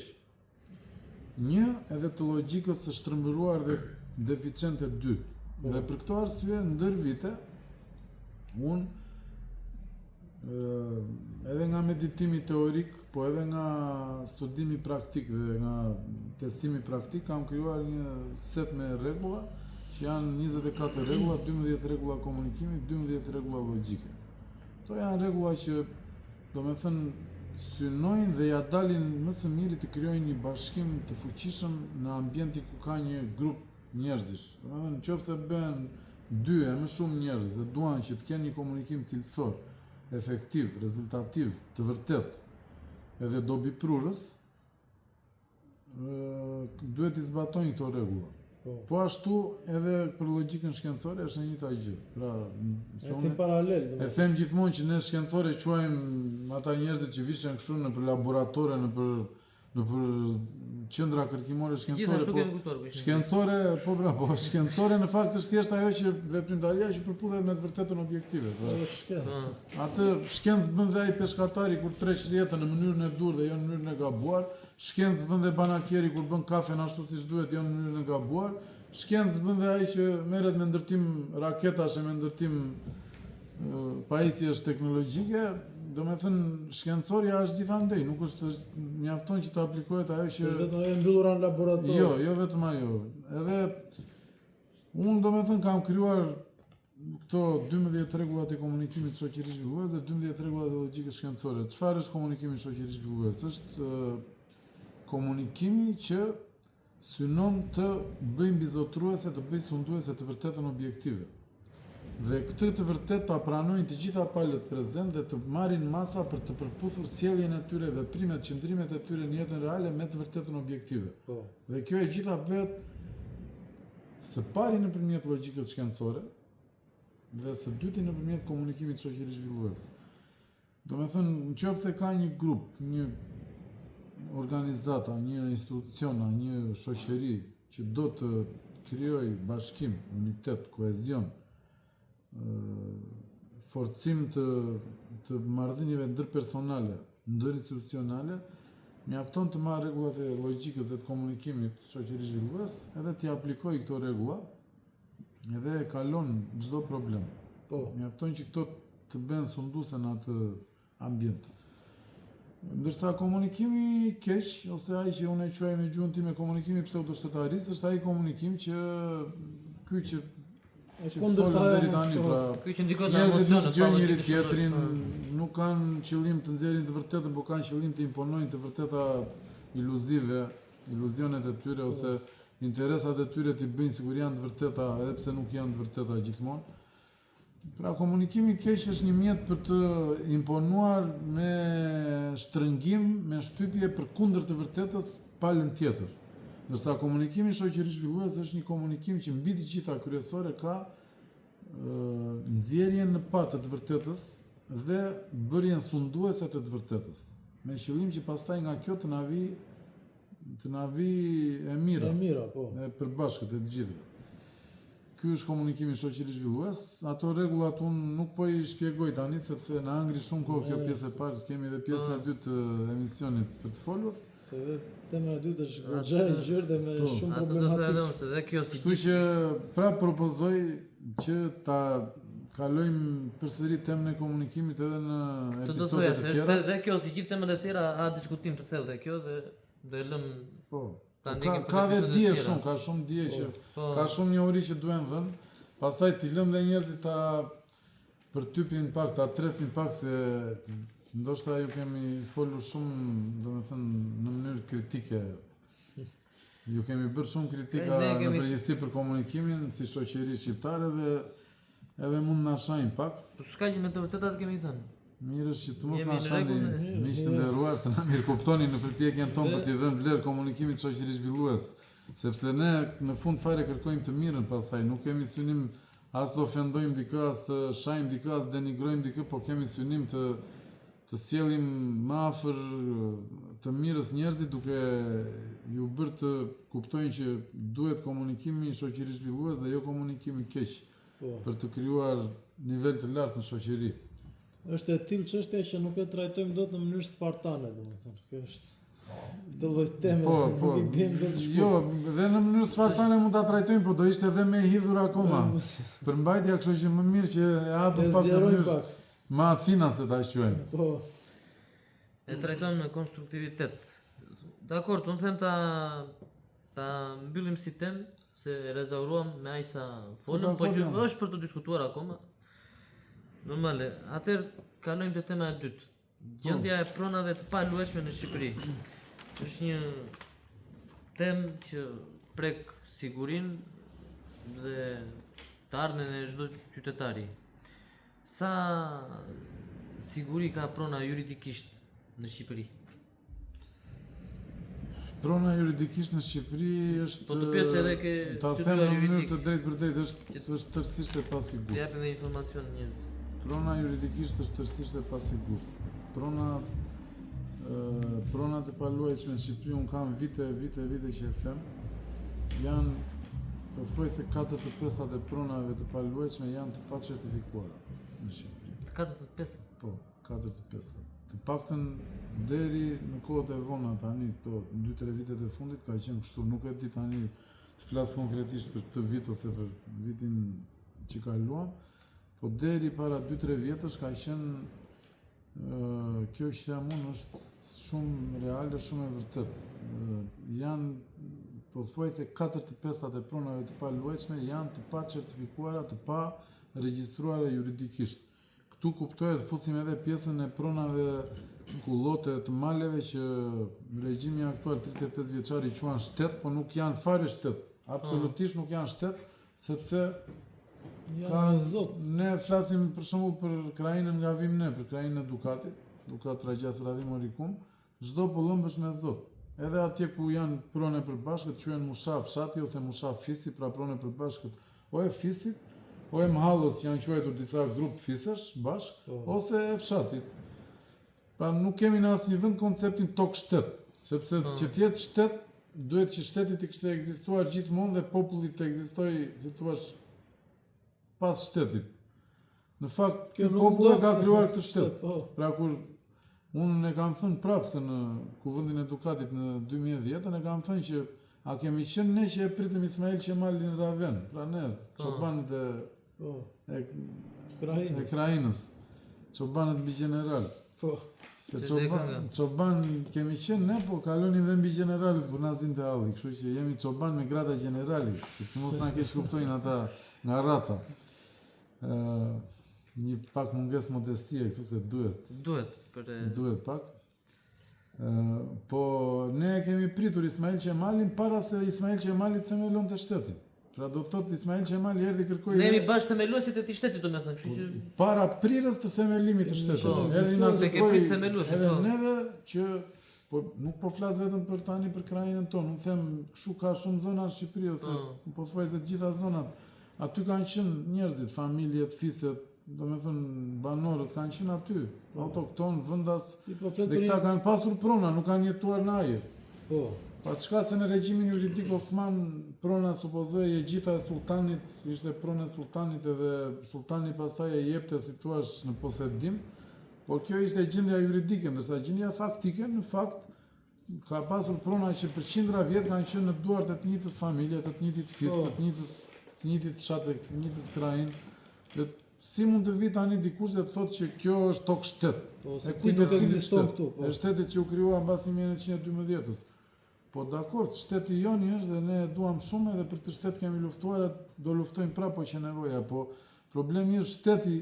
Një, edhe të logjikës së shtrëmbëruar dhe deficiente 2. Dhe për këto arsye ndër vite unë edhe nga meditimi teorik, po edhe nga studimi praktik dhe nga testimi praktik kam krijuar një set me rregulla që janë 24 rregulla, 12 rregulla komunikimi, 12 rregulla logjike. Këto janë rregulla që domethënë synojnë dhe ja dalin më së miri të krijojnë një bashkim të fuqishëm në ambienti ku ka një grup njerëzish. Domethënë nëse bëhen 2 e më shumë njerëz dhe duan që të kenë një komunikim cilësor, efektiv, rezultativ, të vërtet, edhe dobiprurës, duhet i zbatojnë këto rregulla. Po ashtu edhe për logjikën shkencore është e njëjta gjë. Pra, si paralel. E them gjithmonë që ne shkencore quajmë ata njerëzit që vishen kështu në për laboratore, në për qendra kërkimore shkencore. Shkencore në fakt është thjesht ajo që veprimtaria që përputhet me të vërtetën objektive. Atë shkencë bën dhe ai peshkatari kur treq rjetën në mënyrën e dur dhe jo në mënyrën e gabuar. Shkencë bën dhe banakieri kur bën kafen ashtu siç duhet jo në mënyrën e gabuar. Shkencë bën dhe ai që merret me ndërtim raketash e me ndërtim pajisjesh teknologjike. Domethënë shkencoria është gjithandej, nuk është mjafton që të aplikohet ajo që vetëm ajo mbyllur në laborator. Jo vetëm ajo. Edhe unë domethënë kam krijuar këto 12 rregullat e komunikimit shoqërisë zhvillues dhe 12 rregullat e logjikës shkencore. Çfarë është komunikimi shoqërisë zhvillues? Është komunikimi që synon të bëjë mbizotruese, të bëjë sunduese të vërtetën objektive. Dhe këtë të vërtet ta pranojnë të gjitha palët prezent dhe të marrin masa për të përputhur sjelljen e tyre, veprimet, qëndrimet e tyre në jetën reale me të vërtetën objektive. Dhe kjo e gjitha bëhet së pari nëpërmjet logjikës shkencore dhe së dyti nëpërmjet komunikimit shoqërisë zhvillues. Domethënë, nëse ka një grup, një organizata, një instituciona, një shoqëri që do të krijojë bashkim, unitet, kohezion, forcim të marrëdhënieve ndërpersonale, ndërinstitucionale, mjafton të marrë rregullat e logjikës dhe të komunikimit shoqërisë zhvillues, edhe t'i aplikojë këto rregulla, edhe e kalon çdo problem. Mjafton që këto të bëhen sunduese në atë ambient. Ndërsa komunikimi i keq, ose ai që unë e quaj me gjuhën time komunikimi pseudo-shtatarist, është ai komunikim që njerëzit nuk gjejnë njëri tjetrin, nuk kanë qëllim të nxjerrin të vërtetën, por kanë qëllim të imponojnë të vërteta iluzive, iluzionet e tyre ose interesat e tyre t'i bëjnë sikur janë të vërteta, edhe pse nuk janë të vërteta gjithmonë. Pra komunikimi keq është një mjet për të imponuar me shtrëngim, me shtypje përkundër të vërtetës palën tjetër. Ndërsa komunikimi shoqërisë zhvillues është një komunikim që mbi të gjitha kryesore ka nxjerrjen në pa të vërtetës dhe bërjen sunduese të vërtetës. Me qëllim që pastaj nga kjo të na vi e mira, e përbashkët e të gjithëve. Ky është komunikimi shoqërisë zhvillues. Ato rregullat unë nuk po i shpjegoj tani sepse na ngri shumë kohë kjo pjesë e parë, kemi edhe pjesën e dytë të emisionit për të folur. Se dhe tema e dytë është goxha e gjerë dhe me shumë problematikë. Kështu që pra propozoj që ta kalojmë përsëri temën e komunikimit edhe në episode të tjera. Dhe kjo si gjithë temët e tjera a diskutim të thellë dhe kjo dhe lëm. Ka dhe dije shumë, ka shumë dije që ka shumë njohuri që duhen dhënë. Pastaj t'i lëm dhe njerëzit ta përtypin pak, ta tresin pak se ndoshta ju kemi folur shumë, domethënë në mënyrë kritike. Ju kemi bërë shumë kritika në përgjithësi për komunikimin si shoqëri shqiptare dhe edhe mund na shajnë pak. Po s'ka që me të vërtetat kemi thënë. Mirë është që të mos na shani miq të nderuar, të na mirë kuptoni në përpjekjen tonë për t'i dhënë vlerë komunikimit shoqërisë zhvillues, sepse ne në fund fare kërkojmë të mirën pastaj, nuk kemi synim as të ofendojmë dikë, as të shajmë dikë, as denigrojmë dikë, po kemi synim të sjellim më afër të mirës njerëzit duke ju bërë të kuptojnë që duhet komunikimi shoqërisë zhvillues dhe jo komunikimi keq për të krijuar nivel të lartë në shoqëri. Është e tillë çështja që nuk e trajtojmë dot në mënyrë spartane, domethënë. Kjo është këtë lloj teme nuk i bëm dot shkurt. Jo, dhe në mënyrë spartane mund ta trajtojmë, po do ishte edhe më e hidhur akoma. Përmbajtja, kështu që më mirë që e hapim pak në mënyrë më Athina se ta quajmë. Po. E trajtojmë në konstruktivitet. Dakor, unë them ta mbyllim si temë, se rezauruam me aq sa folëm, po që është për të diskutuar akoma. Normale, atëherë kalojmë te tema e dytë. Gjendja e pronave të paluajshme në Shqipëri. Është një temë që prek sigurinë dhe të ardhmen e çdo qytetari. Sa siguri ka prona juridikisht në Shqipëri? Prona juridikisht në Shqipëri është po të pjesë edhe ke ta them në mënyrë të drejtë është tërësisht e pasigurt. Japim edhe informacion njerëzve. Prona juridikisht është tërësisht e pasigurt. Pronat e paluajtshme në Shqipëri un kam vite që e them. Janë pothuajse 4/5 e pronave të paluajtshme janë të pacertifikuara në Shqipëri. 4/5? Po, 4/5. Të paktën deri në kohët e vona tani, këto 2-3 vitet e fundit ka qenë kështu, nuk e di tani të flas konkretisht për këtë vit ose për vitin që kaluam. Po deri para 2-3 vjetësh ka qenë kjo që jam unë është shumë reale, shumë e vërtet. Janë pothuajse 4/5 e pronave të paluajtshme janë të pa certifikuara, të pa regjistruara juridikisht. Këtu kuptohet fusim edhe pjesën e pronave kullote të maleve që regjimi aktual 35 vjeçari quan shtet, po nuk janë fare shtet. Absolutisht nuk janë shtet, sepse ne flasim për shembull për krainën nga vim ne, për krainën e Dukatit, Dukat Ragjas Radim Orikum, çdo pëllëmb është me zot. Edhe atje ku janë prone përbashkët, quhen mushaf fshati ose mushaf fisi, pra prone përbashkët o e fisit, o e mhallës janë quajtur disa grup fisesh bashk, ose e fshatit. Pra nuk kemi në asnjë vend konceptin tokë shtet, sepse që të jetë shtet, duhet që shteti të kishte ekzistuar gjithmonë dhe populli të ekzistojë, si thua, pas shtetit. Në fakt, populli ka krijuar këtë shtet. Pra kur unë e kam thënë prapë këtë në Kuvendin e Dukatit në 2010, e kam thënë që a kemi qenë ne që e pritëm Ismail Qemalin Raven, pra ne, çobanët e Krajinës, çobanët mbi general. Se çoban kemi qenë ne, po kalonim dhe mbi generalit kur na zinte halli, kështu që jemi çoban me grada generali, që mos na keq kuptojnë ata nga raca. Një pak munges modestie këtu se duhet. Duhet pak. Po ne kemi pritur Ismail Qemalin para se Ismail Qemali të themelonte shtetin. Pra do thotë Ismail Qemali erdhi kërkoi. Ne jemi bashkë themeluesit e këtij shteti, domethënë, kështu që para prirës të themelimit të shtetit. Erdhi na kërkoi themeluesit. Edhe neve që nuk po flas vetëm për tani për krajinën tonë, unë them kështu ka shumë zona në Shqipëri ose pothuajse të gjitha zonat. Aty kanë qenë njerëzit, familjet, fiset, domethënë banorët kanë qenë aty, autokton, vendas. Dhe këta kanë pasur prona, nuk kanë jetuar në ajër. Pa çka se në regjimin juridik Osman prona supozoj e gjitha e sultanit, ishte prona e sultanit edhe sultani pastaj e jepte si thua në posedim, por kjo ishte gjendja juridike, ndërsa gjendja faktike në fakt ka pasur prona që për qindra vjet kanë qenë në duart e të njëjtës familje, të njëjtit fis, të njëjtit fshat, të njëjtës krain. Dhe si mund të vi tani dikush dhe të thotë që kjo është tokë shtet? E kujt ekziston këtu? Është shteti që u krijua mbasi 1912-s. Po dakord, shteti joni është dhe ne duam shumë edhe për të shtet kemi luftuar, do luftojmë prapë që nevoja, po problemi është shteti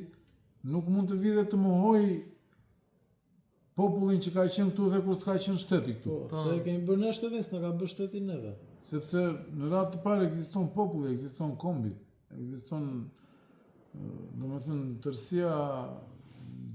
nuk mund të vi dhe të mohoj popullin që ka qenë këtu dhe kur s'ka qenë shteti këtu. Se kemi bërë ne shtetin, s'na ka bërë shteti neve. Sepse në radhë të parë ekziston populli, ekziston kombi, ekziston domethënë tërësia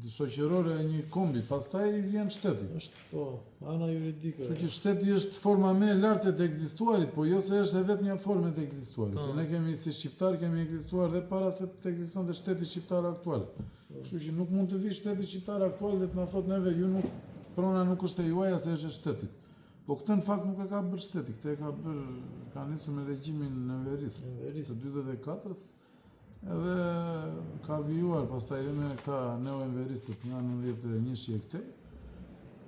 shoqërore e një kombi, pastaj vjen shteti. Është ana juridike. Kështu që shteti është forma më e lartë të ekzistuarit, po jo se është vetëm një formë e ekzistuarit. Se ne kemi si shqiptar kemi ekzistuar dhe para se të ekzistonte shteti shqiptar aktual. Kështu që nuk mund të vi shteti shqiptar aktual dhe të na thotë neve ju nuk prona nuk është e juaja se është e shtetit. Po këtë në fakt nuk e ka bërë shteti, këtë ka nisur me regjimin enverist të 44-s. Edhe ka vijuar pastaj edhe me këta neo-enveristët nga 91 e këtej.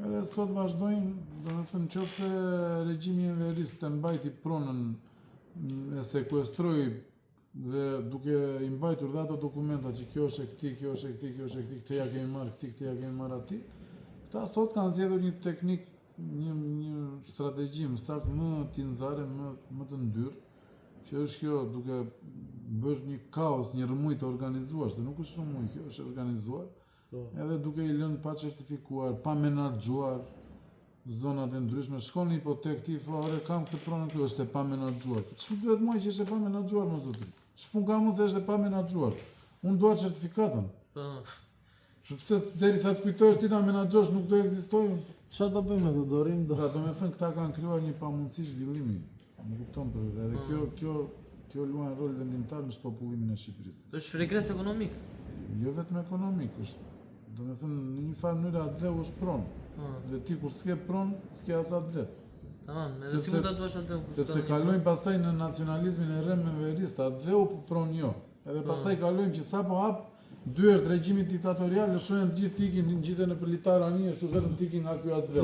Edhe sot vazhdojnë, domethënë nëse regjimi enverist e mbajti pronën, e sekuestroi dhe duke i mbajtur dhe ato dokumenta që kjo është e këtij, kjo është e këtij, kjo është e këtij, këtë ja kemi marrë këtij, këtë ja kemi marrë atij. Këta sot kanë zgjedhur një teknik, një strategji më saktë më tinzare, më të ndyrë, që është kjo duke bërë një kaos, një rëmuj të organizuar, se nuk është rëmuj, kjo është organizuar, edhe duke i lënë pa certifikuar, pa menaxhuar zonat e ndryshme. Shkon në hipotekë ti thua, "Ore kam këtë pronë këtu, është e pa menaxhuar." Ç'u duhet mua që është e pa menaxhuar më zoti? Ç'pun kam unë se është e pa menaxhuar? Unë dua certifikatën. Sepse derisa të kujtohesh ti ta menaxhosh nuk do ekzistojë. Çfarë do bëjmë me këtë dorim? Pra do me thënë këta kanë krijuar një pamundësi zhvillimi. Më kupton për edhe kjo luan rol vendimtar në shpopullimin e Shqipërisë. Është regres ekonomik. Jo vetëm ekonomik, është domethënë në një farë mënyrë atë është pronë. Dhe ti kur s'ke pronë, s'ke as atë. Tamam, edhe si mund ta duash atë? Sepse kalojmë pastaj në nacionalizmin e rrem-verist, atë u pronë jo. Edhe pastaj kalojmë që sapo hap dyert regjimit diktatorial, lëshojnë të gjithë tikin, ngjiten nëpër litarani, ashtu vetëm tikin nga ky atë.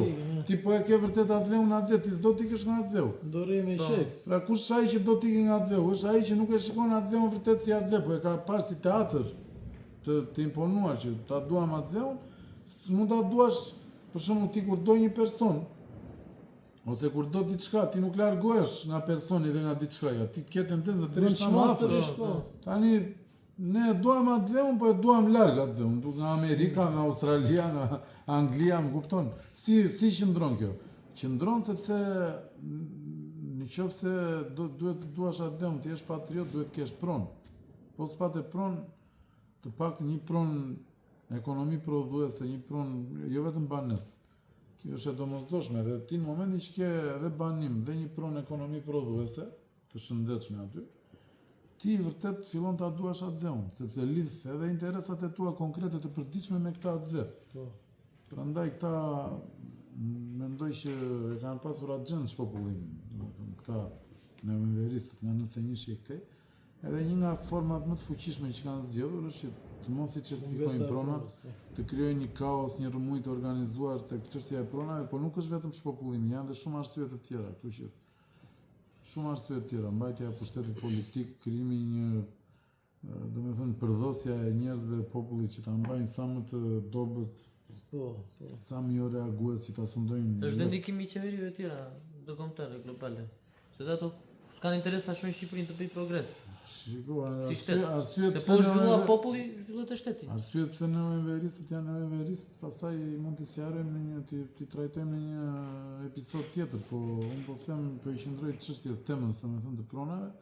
Ti po e ke vërtet atë atë, ti s'do tikësh nga atë. Dorimi i shef. Pra kush ai që do tikin nga atë? Është ai që nuk e shikon atë vërtet si atë, po e ka parë si teatr të imponuar që ta duam atë. S'mund ta duash, për shembull ti kur do një person ose kur do diçka, ti nuk largohesh nga personi dhe nga diçkaja. Ti ke tendencë të rish ta afër. Tani Ne duam atë dheun, po e duam larg atë dheun, nga Amerika, nga Australia, nga Anglia, më kupton? Si qëndron kjo? Qëndron sepse në qoftë se duhet të duash atë dheun, ti jesh patriot, duhet të kesh pronë. Po s'pate pronë, të paktën një pronë ekonomi prodhuese, një pronë jo vetëm banes. Kjo është e domosdoshme dhe ti në momentin që ke edhe banim dhe një pronë ekonomi prodhuese, të shëndetshme aty, ti vërtet fillon ta duash atë dheun, sepse lidh edhe interesat e tua konkrete të përditshme me këtë atë dhe. Prandaj këta mendoj që e kanë pasur atë gjendë shpopullimin, këta neoinveristët nga 91 e këtej, edhe një nga format më të fuqishme që kanë zgjedhur është që të mos i certifikojnë pronat, të krijojnë një kaos, një rrëmuj të organizuar tek çështja e pronave, por nuk është vetëm shpopullimi, janë dhe shumë arsye të tjera, kështu që shumë arsye të tjera, mbajtja e pushtetit politik, krijimi një, domethënë përdhosja e njerëzve e popullit që ta mbajnë sa më të dobët, sa më jo reagues që ta sundojnë. Është dhe ndikimi i qeverive të tjera ndërkombëtare globale. Se ato s'kan interes ta shohin Shqipërinë të bëjë progres. Shiko, arsyet pse po zhvillua populli, zhvillohet e shteti. Arsyet pse neoinveristët janë neoinveristë, pastaj mund t'i sjarojmë në një t'i trajtojmë në një episod tjetër, po unë po them po i qëndroj çështjes temës, domethënë të pronave,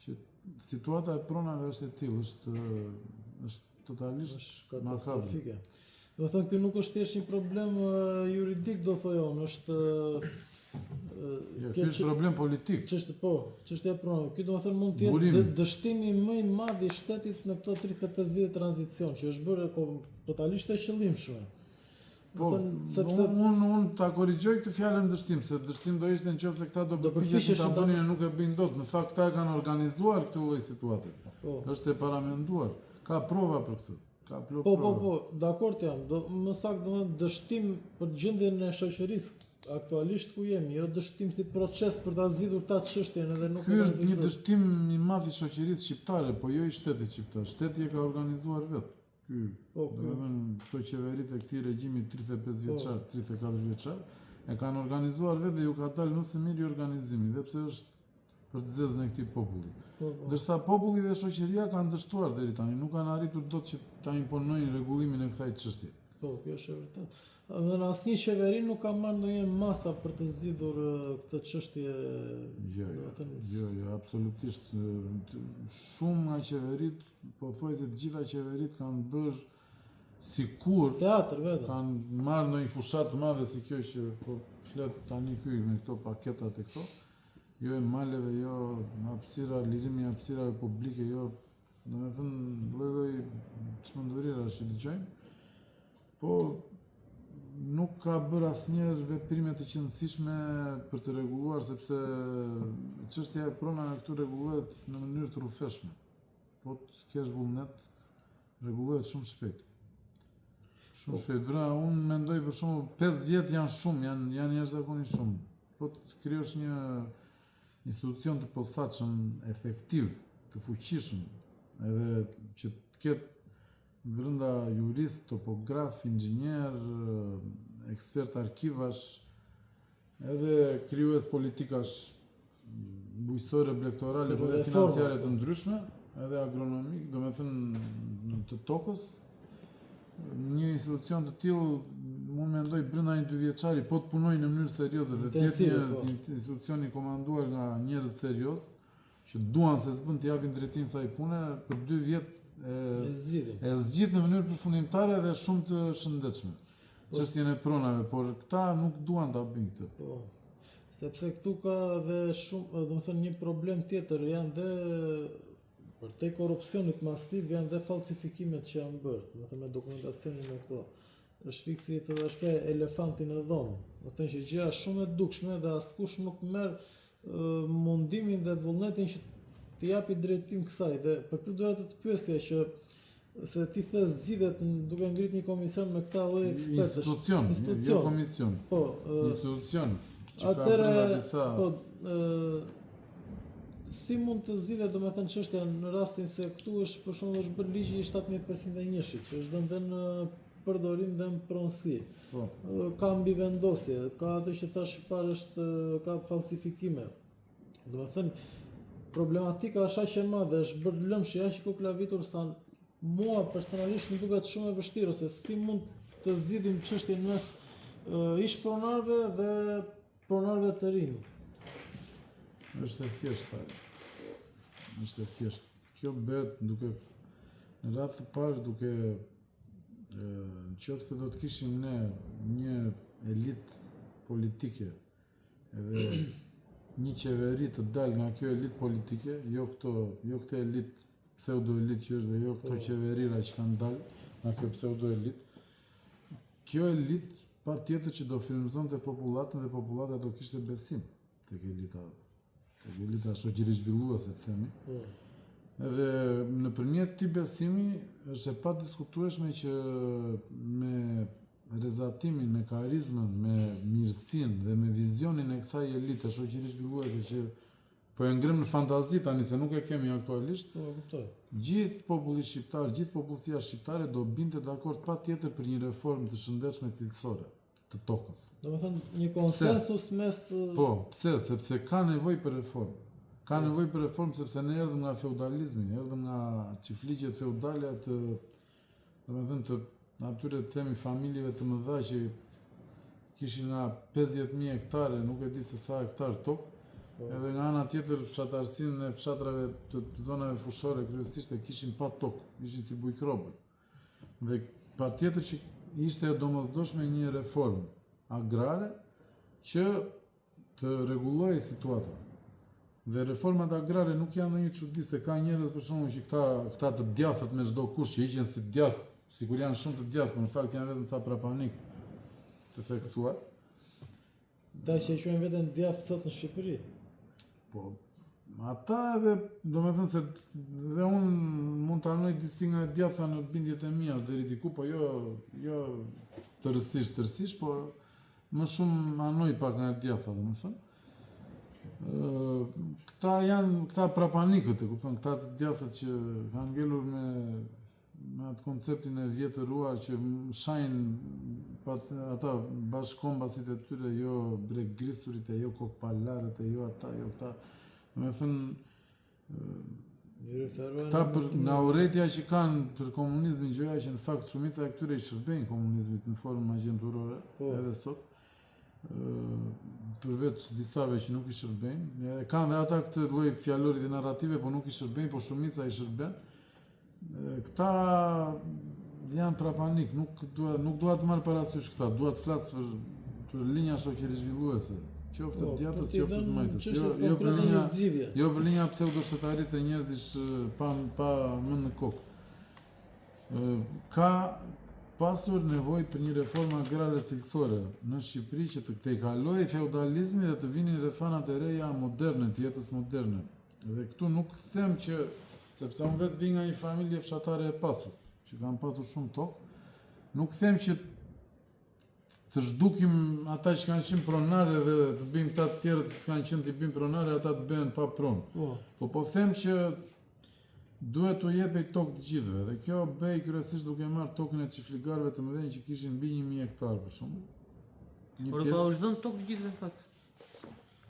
që situata e pronave është e tillë, është totalisht katastrofike. Do thënë ky nuk është thjesht një problem juridik, do thojë unë, është ky është problem politik. Çështja e pronave. Ky do të thënë mund të jetë dështimi më i madh i shtetit në këto 35 vite tranzicion, që është bërë totalisht e qëllimshme. Po, unë ta korrigjoj këtë fjalën dështim, se dështim do ishte nëse këta do përpiqeshin ta bënin e nuk e bëjnë dot. Në fakt këta kanë organizuar këtë lloj situate. Është e paramenduar. Ka prova për këtë. Po, dakord jam. Më saktë dështim për gjendjen e shoqërisë aktualisht ku jemi, jo dështim si proces për ta zgjidhur ta çështjen edhe nuk Ky është një dështim i madh i shoqërisë shqiptare, po jo i shtetit shqiptar. Shteti e ka organizuar vetë. Domethënë këto qeveritë e këtij regjimi 35 vjeçar, 34 vjeçar, e kanë organizuar vetë dhe ju ka dalë më së miri organizimi, dhe pse është për të zezën e këtij populli. Ndërsa populli dhe shoqëria kanë dështuar deri tani, nuk kanë arritur dot që ta imponojnë rregullimin e kësaj çështje. Po, kjo është e vërtetë. Dhe në asnjë qeveri nuk ka marrë ndonjë masa për të zgjidhur këtë çështje. Jo, absolutisht. Shumë nga qeveritë, pothuajse të gjitha qeveritë kanë bërë sikur teatr vetëm. Kanë marrë ndonjë fushat të madhe si kjo që po flet tani ky me këto paketat e këto. Jo e maleve, jo hapësira, lirimi i hapësirave publike, jo, domethënë lloj çmendurira që dëgjojmë. Po nuk ka bërë asnjëherë veprime të qëndrueshme për të rregulluar, sepse çështja e pronave këtu rregullohet në mënyrë të rrufeshme. Po të kesh vullnet, rregullohet shumë shpejt. Shumë shpejt. Unë mendoj për shembull 5 vjet janë shumë, janë jashtëzakonisht shumë. Po të krijosh një institucion të posaçëm, efektiv, të fuqishëm, edhe që të ketë brenda jurist, topograf, inxhinier, ekspert arkivash, edhe krijues politikash bujqësore, blektorale dhe financiare të ndryshme, edhe agronomik, domethënë të tokës. Një institucion të tillë, unë mendoj brenda një 2 vjeçari, po të punojë në mënyrë serioze, dhe të jetë një institucion i komanduar nga njerëz serioz, që duan se s'bën të japin drejtim kësaj pune, për 2 vjet e zgjidh në mënyrë përfundimtare dhe shumë të shëndetshme. Çështjen e pronave, por këta nuk duan ta bëjnë këtë. Po. Sepse këtu ka dhe shumë, domethënë një problem tjetër, janë dhe për te korrupsionit masiv, janë dhe falsifikimet që janë bërë, domethënë me dokumentacionin e këto. Është fiksi të shpreh elefantin në dhomë. Domethënë që gjëra shumë e dukshme dhe askush nuk merr mundimin dhe vullnetin që të japi drejtim kësaj, dhe për këtë doja të pyesja që se ti the zgjidhet duke ngritur një komision me këta lloj ekspertësh. Institucion, jo komision. Po, institucion. Atëherë, si mund të zgjidhet domethënë çështja në rastin se këtu është për shembull është bërë ligji i 7501, që është dhënë në përdorim dhe në pronësi. Ka mbivendosje, ka atë që thash parë është ka falsifikime. Domethënë problematika është aq e madhe, është bërë lëmshi aq i kuklavitur sa mua personalisht më duket shumë e vështirë, ose si mund të zgjidhim çështjen mes ish pronarëve dhe pronarëve të rinj. Është e thjeshtë. Është e thjeshtë. Kjo bëhet duke në radhë të parë duke nëse do të kishim ne një elitë politike edhe një qeveri të dalë nga kjo elitë politike, jo këtë elitë pseudo-elitë që është dhe jo këto qeverira që kanë dalë nga kjo pseudo-elitë. Kjo elitë patjetër që do frymëzonte popullatën dhe popullata do kishte besim tek elita shoqëri zhvilluese, themi. Edhe nëpërmjet këtij besimi është e padiskutueshme që me rezatimin, me karizmën, me mirësinë dhe me vizionin e kësaj elite shoqëri zhvilluese që po e ngrem në fantazi tani se nuk e kemi aktualisht, gjithë populli shqiptar, gjithë popullsia shqiptare do binte dakord patjetër për një reformë të shëndetshme cilësore të tokës. Domethënë një konsensus mes Po, pse? Sepse ka nevojë për reformë. Ka nevojë për reformë sepse ne erdhëm nga feudalizmi, erdhëm nga çiftliqet feudale të, domethënë të atyre të themi familjeve të mëdha që kishin nga 50.000 hektare, nuk e di se sa hektar tokë. Edhe nga ana tjetër fshatarësinë e fshatrave të zonave fushore kryesisht e kishin pa tokë, ishin si bujkrobë. Dhe patjetër që ishte e domosdoshme një reformë agrare që të rregullojë situatën. Dhe reformat agrare nuk janë ndonjë çudi, se ka njerëz për shembull që këta të djathët me çdo kush që hiqen si djathtë, sikur janë shumë të djathtë, por në fakt janë vetëm ca prapanik të theksuar. Da që e quajnë veten djathtë sot në Shqipëri. Po, ata edhe, domethënë se dhe unë mund të anoj disi nga djatha në bindjet e mia deri diku, po jo tërësisht, po më shumë anoj pak nga djatha, domethënë. Këta prapanikët, e kupton, këta të djathët që kanë ngelur me atë konceptin e vjetëruar që shajnë ata bashkëkombasit e tyre, jo bregrisurit, jo kokpalarët, jo ata, jo këta. Domethënë, këta nga urrëtia që kanë për komunizmin, gjëja që në fakt shumica e këtyre i shërbejnë komunizmit në formë agjenturore edhe sot. Përveç disave që nuk i shërbejnë. Kanë dhe ata këtë lloj fjalori dhe narrative, po nuk i shërbejnë, po shumica i shërben. Këta janë prapanik, nuk dua të marr parasysh këta, dua të flas për linja shoqëri zhvilluese, qoftë djatës, qoftë të majtës. Jo për linja pseudo-shtatariste njerëzish pa mend në kokë. Ka pasur nevojë për një reformë agrare cilësore në Shqipëri që të kalojë feudalizmi dhe të vinin rrethanat e reja moderne, të jetës moderne. Dhe këtu nuk them që, sepse unë vetë vi nga një familje fshatare e pasur, që kanë pasur shumë tokë, nuk them që të zhdukim ata që kanë qenë pronare dhe të bëjmë këta të tjerët që s'kanë qenë të bëjmë pronare, ata të bëhen pa pronë. Po them që duhet t'u jepej tokë të gjithëve, dhe kjo bëj kryesisht duke marrë tokën e çiftligarëve të mëdhenj që kishin mbi 1.000 hektar për shembull. Por pa u dhënë tokë të gjithëve në fakt.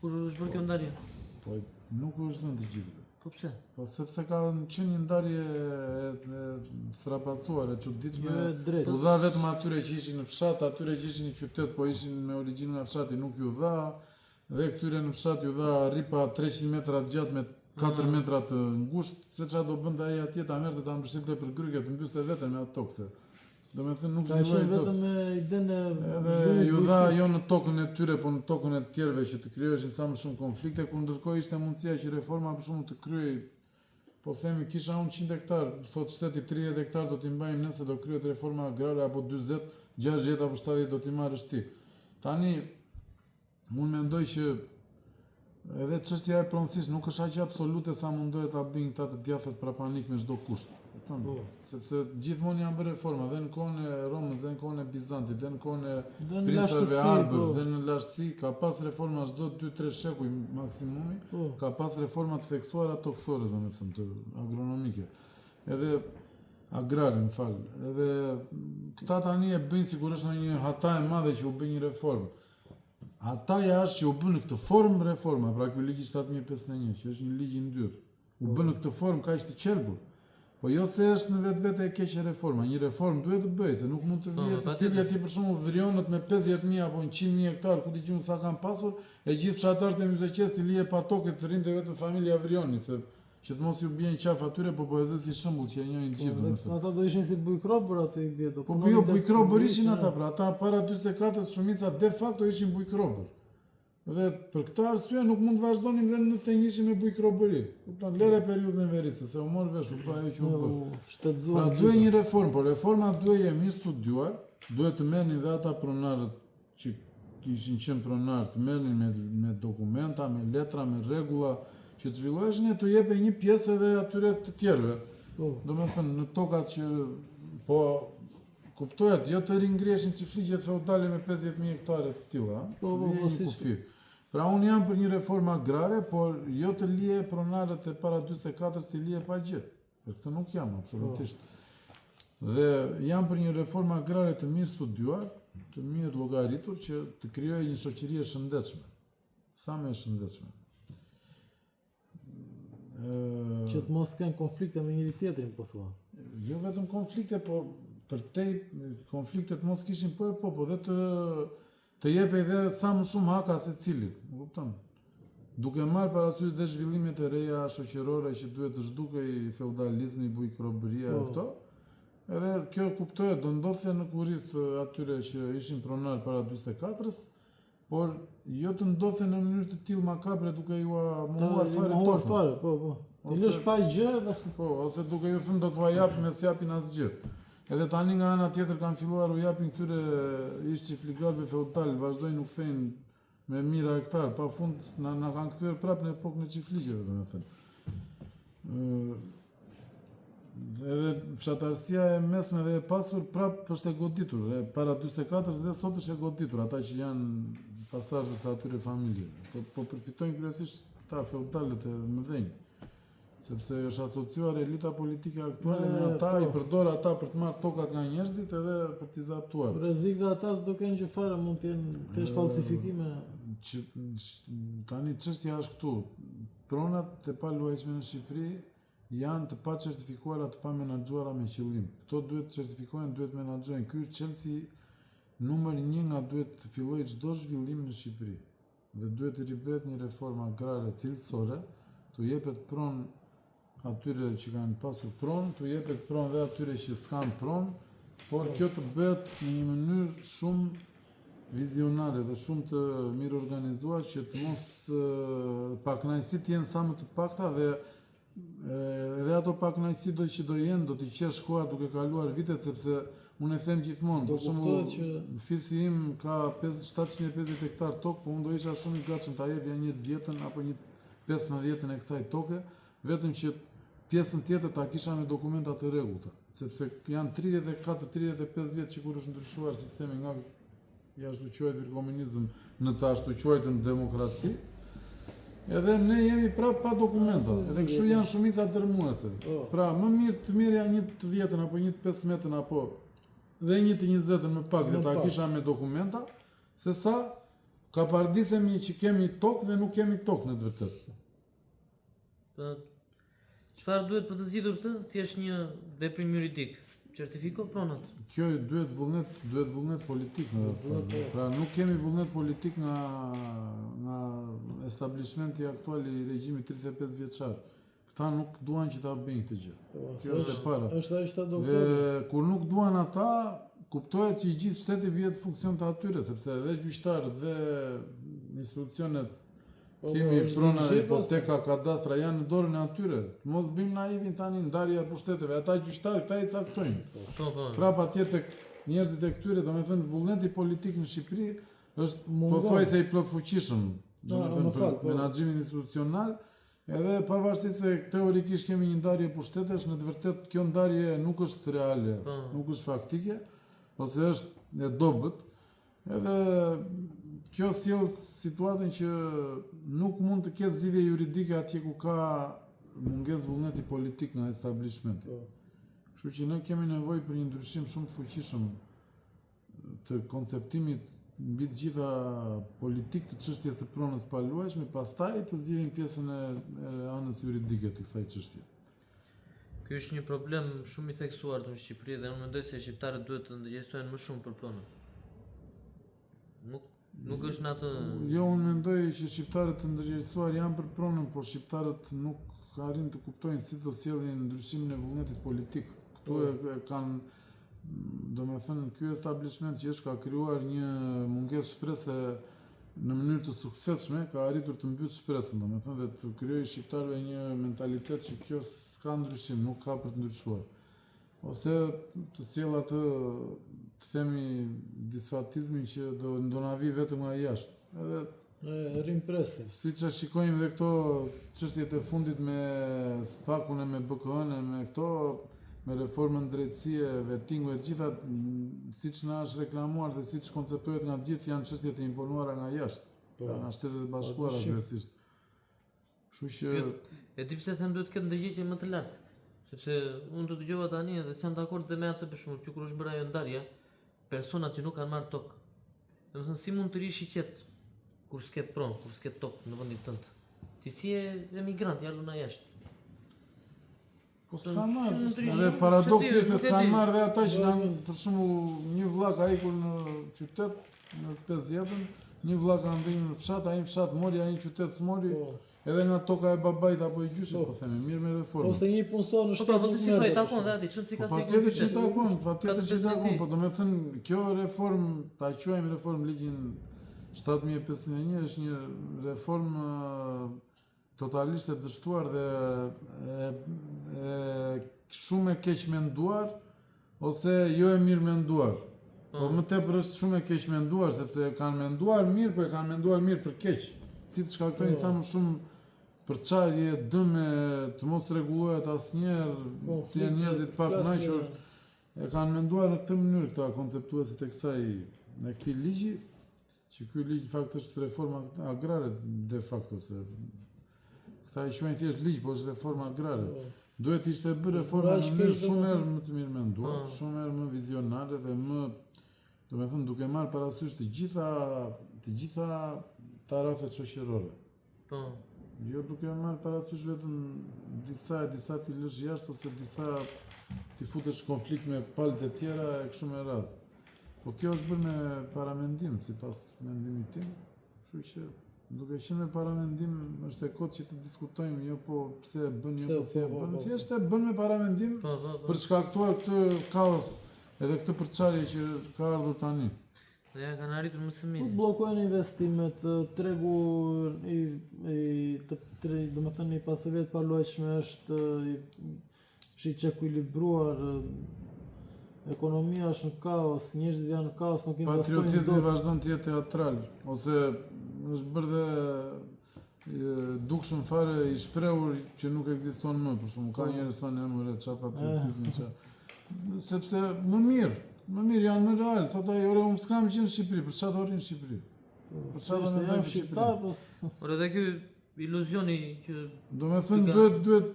Kur është bërë kjo ndarje? Po nuk u dhënë të gjithëve. Po pse? Po sepse ka qenë një ndarje e strapacuar, e çuditshme. U dha vetëm atyre që ishin në fshat, atyre që ishin në qytet, po ishin me origjinë nga fshati nuk ju dha, dhe këtyre në fshat ju dha ripa 300 metra të gjatë me 4 metra të ngushtë, se çfarë do bënte ai atje, ta merrte ta mbështente për gryke, të mbyste veten me atë tokë. Domethënë nuk zgjidhoi vetëm me idenë edhe ju dha jo në tokën e tyre, po në tokën e të tjerëve që të krijoheshin sa më shumë konflikte, kur ndërkohë ishte mundësia që reforma për shkakun të kryej, po themi kisha unë 100 hektar, thotë shteti 30 hektar do t'i mbajmë nëse do kryhet reforma agrare, apo 40, 60 apo 70 do t'i marrësh ti. Tani unë mendoj që edhe çështja e pronësisë nuk është aq absolute sa mundohet ta bëjnë këta të djathët prapanik me çdo kusht. Sepse gjithmonë janë bërë reforma, dhe në kohën e Romës, dhe në kohën e Bizantit, dhe në kohën e princave arbër, dhe në lashtësi, ka pas reforma çdo 2-3 shekuj maksimumi, ka pas reforma të theksuara toksore, domethënë të agronomike. Edhe agrare, më fal. Edhe këta tani e bëjnë sigurisht në një hata e madhe që u bë një reformë. ata jashtë që u bën në këtë formë reforma, pra ky ligj 7501, që është një ligj i ndyrë. U bën në këtë formë kaq të qelbur. Po jo se është në vetvete e keqe reforma, një reformë duhet të bëj, se nuk mund të vijë të cilja ti për shembull vrionët me 50.000 apo 100.000 hektar, ku diqun sa kanë pasur, e gjithë fshatarët e Myzeqes të lije pa tokë të rinte vetëm familja Vrioni, se që të mos ju bien qaf atyre, po e si shembull që e njohin të gjithë. Ata do ishin si bujkrobër aty i bie do. Po jo bujkrobër ishin ata, pra ata para 44 shumica de facto ishin bujkrobër. Dhe për këtë arsye nuk mund të vazhdonim dhe në thënjishim me bujkrobëri. Kupton, lere periudhën e Verisë, se u mor vesh u pa ajo që u bë. Pra duhet një reformë, por reforma duhet e mirë studiuar, duhet të merrnin dhe ata pronarët që kishin qenë pronarë të merrnin me dokumenta, me letra, me rregulla, që të zhvilloheshin e të jepe një pjesë edhe atyre të tjerëve. Domethënë në tokat që po kuptohet, jo të ringrieshin çiftligjet feudale me 50.000 hektare të tilla, po. Pra unë jam për një reformë agrare, por jo të lije pronarët e para 44 të lije pa gjë. Për këtë nuk jam absolutisht. Dhe jam për një reformë agrare të mirë studiuar, të mirë llogaritur, që të krijojë një shoqëri e shëndetshme. Sa më e shëndetshme. Që të mos kenë konflikte me njëri tjetrin, po thua. Jo vetëm konflikte, po për te konfliktet mos kishin po dhe të jepej dhe sa më shumë haka secilit, kupton? Duke marrë parasysh dhe zhvillimet e reja shoqërore që duhet të zhdukej feudalizmi, bujkrobëria e këto, edhe kjo kuptohet do ndodhte në kurriz të atyre që ishin pronar para 44-s, por jo të ndodhte në mënyrë të tillë makabre duke ju mohuar fare tokën. Po. Ti lësh pa gjë dhe ose duke ju thënë do t'ua jap me s'japin asgjë. Edhe tani nga ana tjetër kanë filluar u japin këtyre ishçifligarëve feudal, vazhdojnë u kthejnë me mijëra hektar, pafund na kanë kthyer prapë në epokën e çiftligjeve, domethënë. Edhe fshatarësia e mesme dhe e pasur prapë është e goditur, para 44 dhe sot është e goditur, ata që janë pasardhës të atyre familjeve. Po përfitojnë kryesisht ta feudalët e mëdhenj. Sepse është asociuar elita politike aktuale me ata, i përdor ata për të marrë tokat nga njerëzit edhe për t'i zaptuar. Rrezik dhe ata s'do kenë gjë fare, mund të jenë falsifikime. Tani çështja është këtu. Pronat e paluajtshme në Shqipëri janë të pa certifikuara, të pa menaxhuara me qëllim. Këto duhet të certifikohen, duhet menaxhohen. Ky është çelësi numër 1 nga duhet të fillojë çdo zhvillim në Shqipëri. Dhe duhet të ribet një reformë agrare cilësore, të jepet pronë atyre që kanë pasur pronë, të jepet pronë dhe atyre që s'kanë pronë, por kjo të bëhet në një mënyrë shumë vizionare dhe shumë të mirë organizuar që të mos pakënaqësitë të jenë sa më të pakta dhe edhe ato pakënaqësi që do jenë, do t'i qesh koha duke kaluar vitet, sepse unë e them gjithmonë, për shembull, fisi im ka 750 hektar tokë, po unë do isha shumë i gatshëm ta jepja një 10 apo një 15 e kësaj toke, vetëm që pjesën tjetër ta kisha me dokumenta të rregullta, sepse janë 34-35 vjet që kur është ndryshuar sistemi nga ashtu quajtur komunizëm në të ashtu quajtur demokraci, edhe ne jemi prapë pa dokumenta, edhe kështu janë shumica dërmuese. Pra, më mirë të merrja një të 10 apo një të 15 apo dhe një të 20 më pak dhe ta kisha me dokumenta, se sa ka pardisemi që kemi tokë dhe nuk kemi tokë në të vërtetë. Çfarë duhet për të zgjidhur këtë? Thjesht një veprim juridik. Certifiko pronat. Kjo duhet vullnet politik, pra nuk kemi vullnet politik nga establishmenti aktual i regjimit 35 vjeçar. Këta nuk duan që ta bëjnë këtë gjë. Kjo është e para. Është ajo që doktor. Dhe kur nuk duan ata, kuptohet që i gjithë shteti vjet funksion të atyre, sepse edhe gjyqtarët dhe institucionet thimi prona, hipoteka, kadastra janë në dorën e atyre. Mos bëjmë naivin tani ndarja e pushteteve, ata gjyqtarë këta i caktojnë. Prapa tjetër njerëzit e këtyre, domethënë vullneti politik në Shqipëri është pothuajse i plotfuqishëm, domethënë për menaxhimin institucional, edhe pavarësisht se teorikisht kemi një ndarje pushtetesh, në të vërtetë kjo ndarje nuk është reale, nuk është faktike, ose është e dobët. Edhe kjo sjell situatën që nuk mund të ketë zgjidhje juridike atje ku ka mungesë vullneti politik nga establishmenti. Kështu që ne kemi nevojë për një ndryshim shumë të fuqishëm të konceptimit mbi të gjitha politikë të çështjes së pronës paluajshme, pastaj të zgjidhin pjesën e anës juridike të kësaj çështje. Ky është një problem shumë i theksuar në Shqipëri dhe unë mendoj se shqiptarët duhet të ndërgjegjësohen më shumë për pronën. Nuk është në atë... Jo, unë mendoj që shqiptarët të ndërgjegjësuar janë për pronën, por shqiptarët nuk arrin të kuptojnë si do sjellin ndryshimin e vullnetit politik. Këtu e kanë, domethënë, ky establishment që është ka krijuar një mungesë shpresë në mënyrë të suksesshme, ka arritur të mbysë shpresën, domethënë, dhe të krijojë shqiptarëve një mentalitet që kjo s'ka ndryshim, nuk ka për të ndryshuar. Ose të sjell atë, të themi, disfatizmin që do na vi vetëm nga jashtë. Edhe rimpresi. Siç e shikojmë dhe këto çështjet e fundit me SPAK-un e me BK-n e me këto, me reformën drejtësie, vettingu e gjitha, siç na është reklamuar dhe siç konceptohet nga të gjithë, janë çështje të imponuara nga jashtë, nga Shtetet e Bashkuara kryesisht. Kështu që e di pse them duhet të ketë ndërgjegjje më të lartë, sepse unë të dëgjova tani dhe jam dakord me atë për shembull, që kur është bërë ajo ndarja, personat që nuk kanë marrë tokë. Domethënë si mund të rish i qetë kur s'ke pronë, kur s'ke tokë në vendin tënd? Ti si je emigrant, ja luna jashtë. Po s'kan marrë, edhe paradoksi është se s'kan marrë dhe ata që kanë, për shembull, një vllak ka ikur në qytet në 50-ën, një vllak ka ndrinë në fshat, ai në fshat mori, ai në qytet s'mori, edhe nga toka e babait apo e gjyshit, po themi, mirë me reformë. Ose një punësor në shtet. Po ti si thoj takon, aty çon si ka si. Patjetër që takon, patjetër që takon, po domethënë kjo reformë, ta quajmë reformë ligjin 7501 është një reformë totalisht e dështuar dhe shumë e keq menduar ose jo e mirë menduar. Po më tepër është shumë e keq menduar sepse kanë menduar mirë, po e kanë menduar mirë për keq. Si të shkaktojnë sa më shumë përçarje, dëme, të mos rregullohet asnjëherë, të jenë njerëzit pa kënaqur. E kanë menduar në këtë mënyrë këta konceptuesit e këtij ligji, që ky ligj fakt është reforma agrare de facto, se këta i quajnë thjesht ligj, po është reforma agrare. Duhet ishte bërë reforma në mënyrë shumë herë më të mirë menduar, shumë herë më vizionare dhe më, domethënë, duke marrë parasysh të gjitha tarafet shoqërore. Po. Jo duke marrë parasysh vetëm disa t'i lësh jashtë ose disa t'i futesh konflikt me palët e tjera e kështu me radhë. Po kjo është bërë me paramendim, sipas mendimit tim, kështu që duke qenë me paramendim është e kotë që të diskutojmë, jo po pse e bën, jo po pse e bën, thjesht e bën me paramendim për të shkaktuar këtë kaos edhe këtë përçarje që ka ardhur tani. Dhe ja kanë arritur më së miri. Bllokojnë investimet, tregu domethënë i pasojave të paluajtshme është i çekuilibruar, ekonomia është në kaos, njerëzit janë në kaos, nuk investojnë dot. Patriotizmi vazhdon të jetë teatral, ose është bërë dhe dukshëm fare i shprehur që nuk ekziston më, për shkakun ka njerëz thonë emër çfarë patriotizmi çfarë. Sepse më mirë janë më real, thotë ai, ore unë s'kam qenë në Shqipëri, për çfarë do rrin në Shqipëri? Për çfarë do ndaj në Shqipëri? Por edhe ky iluzioni që domethënë duhet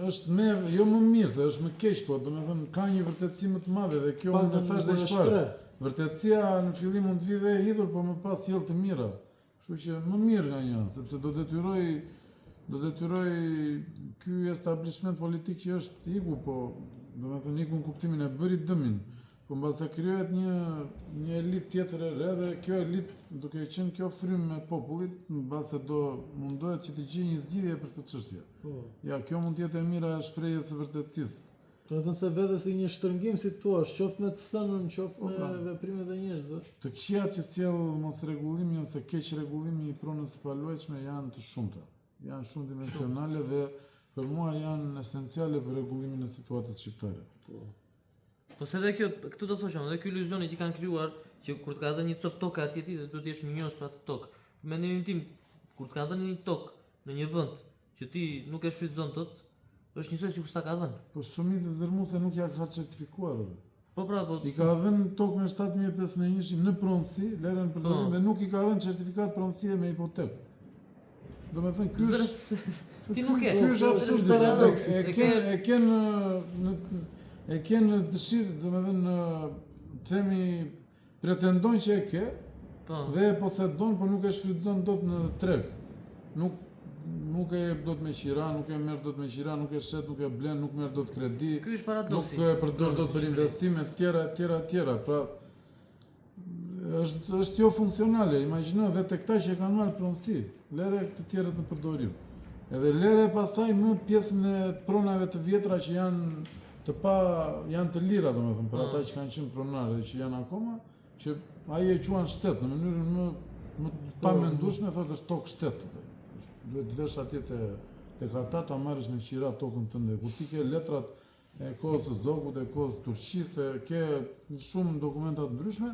është më jo më mirë, se është më keq, po domethënë ka një vërtetësi më të madhe dhe kjo unë thash dhe çfarë. Vërtetësia në fillim mund të vi dhe e hidhur, po më pas sjell të mira. Kështu që më mirë nga një anë, sepse do detyroj ky establishment politik që është iku, po domethënë iku në kuptimin e bëri dëmin. Po mbase krijohet një elit tjetër e re dhe kjo elit, duke qenë kjo frymë me popullit, mbase do mundohet që të gjejë një zgjidhje për këtë çështje. Ja, kjo mund të jetë e mira e shprehjes së vërtetësisë. Do të thënë se vetë si një shtrëngim, si thua, qoftë me të thënën, qoftë me veprimet e njerëzve. Të këqijat që sjell mos rregullimi ose keq rregullimi i pronës së paluajtshme janë të shumta. Janë shumë dimensionale dhe për mua janë esenciale për rregullimin e situatës shqiptare. Po se dhe kjo, këtu do thoshëm, dhe ky iluzioni që kanë krijuar, që kur të ka dhënë një cop tokë atje ti, duhet të jesh minjos për atë tokë. Mendimin tim, kur të ka dhënë një tokë në një vend që ti nuk e shfrytëzon dot, është njësoj sikur s'ta ka dhënë. Po shumica dërmuese nuk ja ka certifikuar. Po pra, po. I ka dhënë tokë me 7501 në pronësi, leren për dorë, dhe nuk i ka dhënë certifikat pronësie me hipotekë. Domethënë ky është ti nuk e. Ky është absurd. E kanë dëshirë, domethënë themi pretendojnë që e ke, dhe posedon, por nuk e shfrytëzon dot në treg. Nuk e jep dot me qira, nuk e merr dot me qira, nuk e shet, nuk e blen, nuk merr dot kredi. Ky është paradoksi. Nuk e përdor dot për investime të tjera. Pra është jo funksionale. Imagjino vetë këta që kanë marrë pronësi, lere të tjerët në përdorim. Edhe lere pastaj më pjesën e pronave të vjetra që janë të lira, domethënë, për ata që kanë qenë pronarë dhe që janë akoma, që ai e quan shtet në mënyrën më pa mendueshme, thotë është tokë shtet. Duhet të vesh atje tek ata ta marrësh me qira tokën tënde. Kur ti ke letrat e kohës së Zogut, e kohës Turqisë, ke shumë dokumenta të ndryshme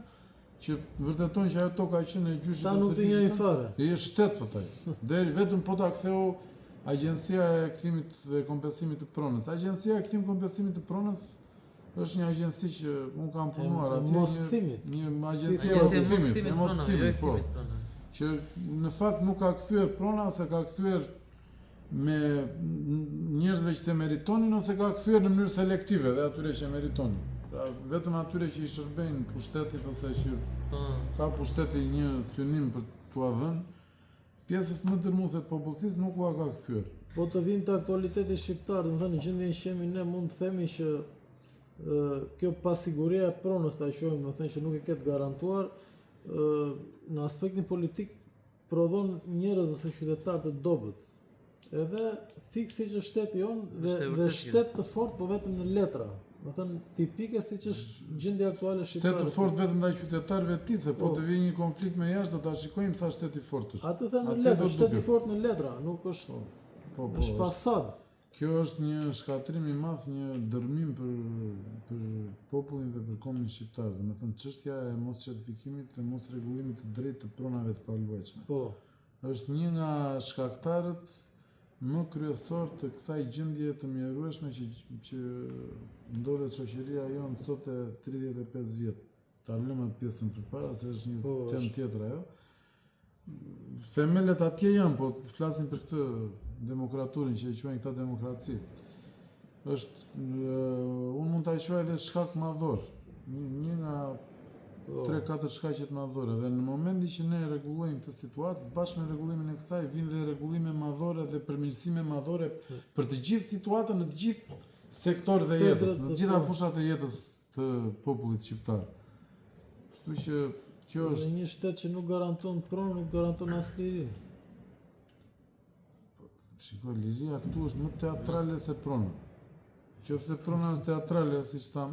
që vërtetojnë që ajo toka që në gjyshit ta nuk të njëjë fare. E shtet thotë ai. Deri vetëm po ta ktheu Agjencia e Kthimit dhe Kompensimit të Pronës. Agjencia e Kthimit dhe Kompensimit të Pronës është një agjenci që unë kam punuar atje, një agjenci e mos kthimit, po. Që në fakt nuk ka kthyer prona, ose ka kthyer me njerëzve që se meritonin, ose ka kthyer në mënyrë selektive dhe atyre që meritonin. Pra, vetëm atyre që i shërbejnë pushtetit ose që ka pushteti një synim për t'ua dhënë, pjesës më dërmuese të popullsisë nuk ua ka kthyer. Po të vim të aktualiteti shqiptar, do të thënë në gjendjen që jemi ne, mund të themi që kjo pasiguria e pronës, ta quajmë, do të thënë që nuk e ketë garantuar, në aspektin politik prodhon njerëz ose qytetar të dobët. Edhe fikse siç është shteti jonë dhe shtet të fortë, po vetëm në letra. Do thënë tipike siç është gjendja aktuale shqiptare. Shtet të fortë vetëm ndaj qytetarëve të tij, se po të vijë një konflikt me jashtë do ta shikojmë sa shteti i fortë është. Atë thënë në letra, shteti i fortë në letra, nuk është është fasadë. Kjo është një shkatrim i madh, një dërmim për popullin dhe për kombin shqiptar. Domethënë çështja e mos certifikimit dhe mos rregullimit të drejtë të pronave të paluajtshme. Po. Është një nga shkaktarët më kryesor të kësaj gjendje të mjerueshme që ndodhet shoqëria jonë sot e 35 vjet. Ta lëmë atë pjesën përpara se është një temë tjetër ajo. Themelet atje janë, po flasim për këtë demokraturin që e quajnë këta demokraci. Unë mund ta quaj edhe shkak madhor. Një nga 3-4 shkaqet madhore. Dhe në momentin që ne rregullojmë këtë situatë, bashkë me rregullimin e kësaj vinë dhe rregullime madhore dhe përmirësime madhore për të gjithë situatën në të gjithë sektorët e jetës, në të gjitha fushat e jetës të popullit shqiptar. Kështu që kjo është një shtet që nuk garanton pronë, nuk garanton as lirinë. Shiko, liria këtu është më teatrale se prona. Qofse prona është teatrale, siç tham,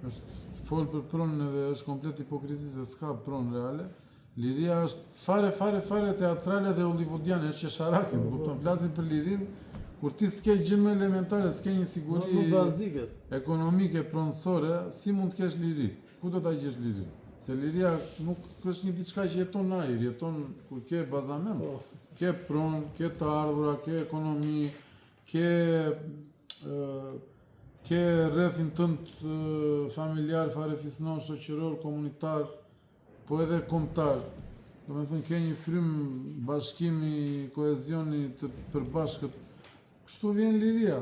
është fol për pronën edhe është komplet hipokrizi se s'ka pronë reale. Liria është fare teatrale dhe hollywoodiane, është qesharake, kupton, flasim për lirinë kur ti s'ke gjë më elementare, s'ke një siguri ekonomike pronësore, si mund të kesh liri? Ku do ta gjesh lirin? Se liria nuk është një diçka që jeton në ajër, jeton kur ke bazament. Ke pronë, ke të ardhura, ke ekonomi, ke rrethin tënd familjar, farefisnor, shoqëror, komunitar, po edhe kombëtar. Domethënë ke një frym bashkimi, kohezioni të përbashkët. Kështu vjen liria.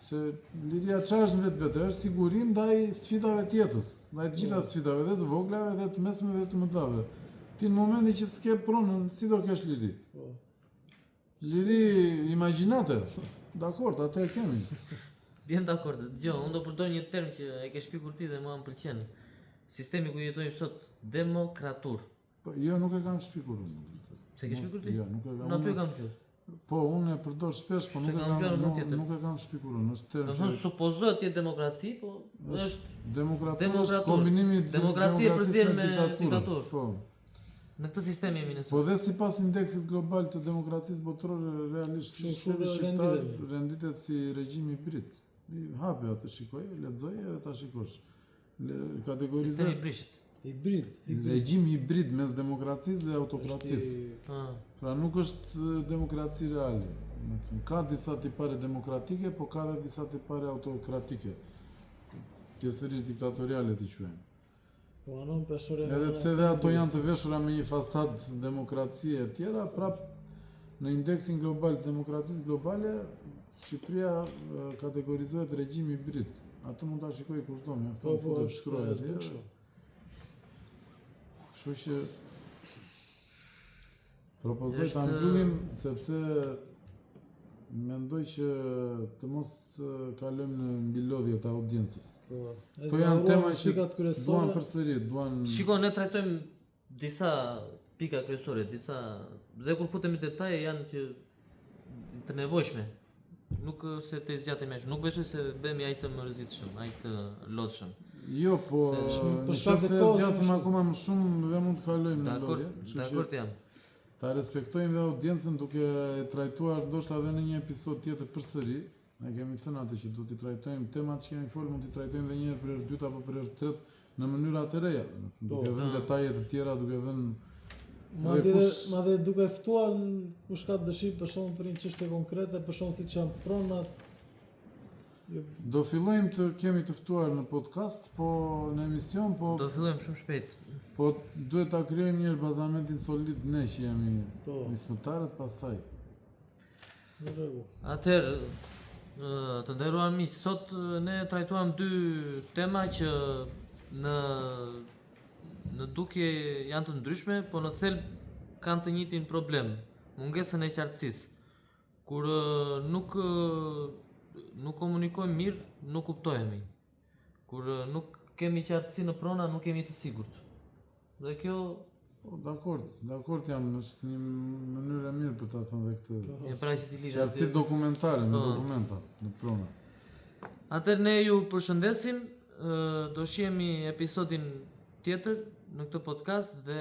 Se liria çfarë është vetë, është siguri ndaj sfidave të jetës, ndaj të gjitha sfidave, dhe të voglave, dhe të mesme, dhe të mëdhave. Ti në momentin që s'ke pronën, si do kesh liri? Liri imagjinate. Dakord, atë e kemi. Jam dakord. Unë do përdor një term që e ke shpikur ti dhe mua më pëlqen. Sistemi ku jetojmë sot, demokratur. Po, jo, nuk e kam shpikur unë. Se ke shpikur ti? Jo, nuk e kam. Në aty e kam qenë. Po, unë e përdor shpesh, po nuk e kam shpikur unë. Është term që supozohet të jetë demokraci, po është demokratur, kombinimi demokracie përzien me diktaturë. Po. Në këtë sistem jemi ne sot. Po dhe sipas indeksit global të demokracisë botërore, realisht shqiptar renditet si regjim hibrid. Hapi atë shikoj, lexoj edhe ta shikosh. Kategorizoj sistemi brisht. Hibrid. Regjim hibrid mes demokracisë dhe autokracisë. Pra nuk është demokraci reale. Ka disa tipare demokratike, po ka dhe disa tipare autokratike. Pjesërisht diktatoriale t'i quajmë. Po anon peshore. Edhe pse dhe ato janë të veshura me një fasad demokracie e tjera, prap në indeksin global të demokracisë globale, Shqipëria kategorizohet regjim hibrid. Atë mund ta shikoj kushdo, mjafton futet shkruaj atje. Kështu që Propozoj ta mbyllim sepse mendoj që të mos kalojmë në mbilodhje të audiencës. Këto janë tema që duan përsëri, Shiko, ne trajtojmë disa pika kryesore, dhe kur futemi detaje janë që të nevojshme. Nuk se të zgjatemi ashtu, nuk besoj se bëhemi ai të mërzitshëm, ai të lodhshëm. Jo, po nëse zgjasim akoma më shumë dhe mund të kalojmë në lodhje. Dakord jam. Ta respektojmë dhe audiencën duke trajtuar ndoshta edhe në një episod tjetër përsëri. Ne kemi thënë atë që do t'i trajtojmë temat që kemi folur, mund t'i trajtojmë edhe një herë për herë dytë apo për herë tretë në mënyra të reja, duke dhënë detaje të tjera, duke dhënë madje duke ftuar kush ka dëshirë për shkakun për një çështje konkrete, për shkakun siç janë pronat. Do fillojmë të kemi të ftuar në podcast, po në emision, po do fillojmë shumë shpejt. Po duhet ta krijojmë një bazamentin solid ne që jemi nismëtarët pastaj. Në rregull. Atëherë, të nderuar miq, sot ne trajtuam dy tema që në dukje janë të ndryshme, po në thelb kanë të njëjtin problem, mungesën e qartësisë. Kur nuk komunikojmë mirë, nuk kuptohemi. Kur nuk kemi qartësi në prona, nuk kemi të sigurt. Dhe kjo... Dakord jam, është një mënyrë e mirë për ta thënë dhe këtë. E pra që t'i lidhet. Qartësi dokumentare, me dokumenta, në prona. Atëherë ne ju përshëndesim, do shihemi episodin tjetër në këtë podcast dhe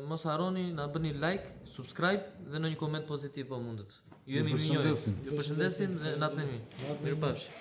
mos harroni na bëni like, subscribe dhe në një koment pozitiv po mundet. Ju jemi mirënjohës. Ju përshëndesim dhe natën e mirë. Mirupafshim.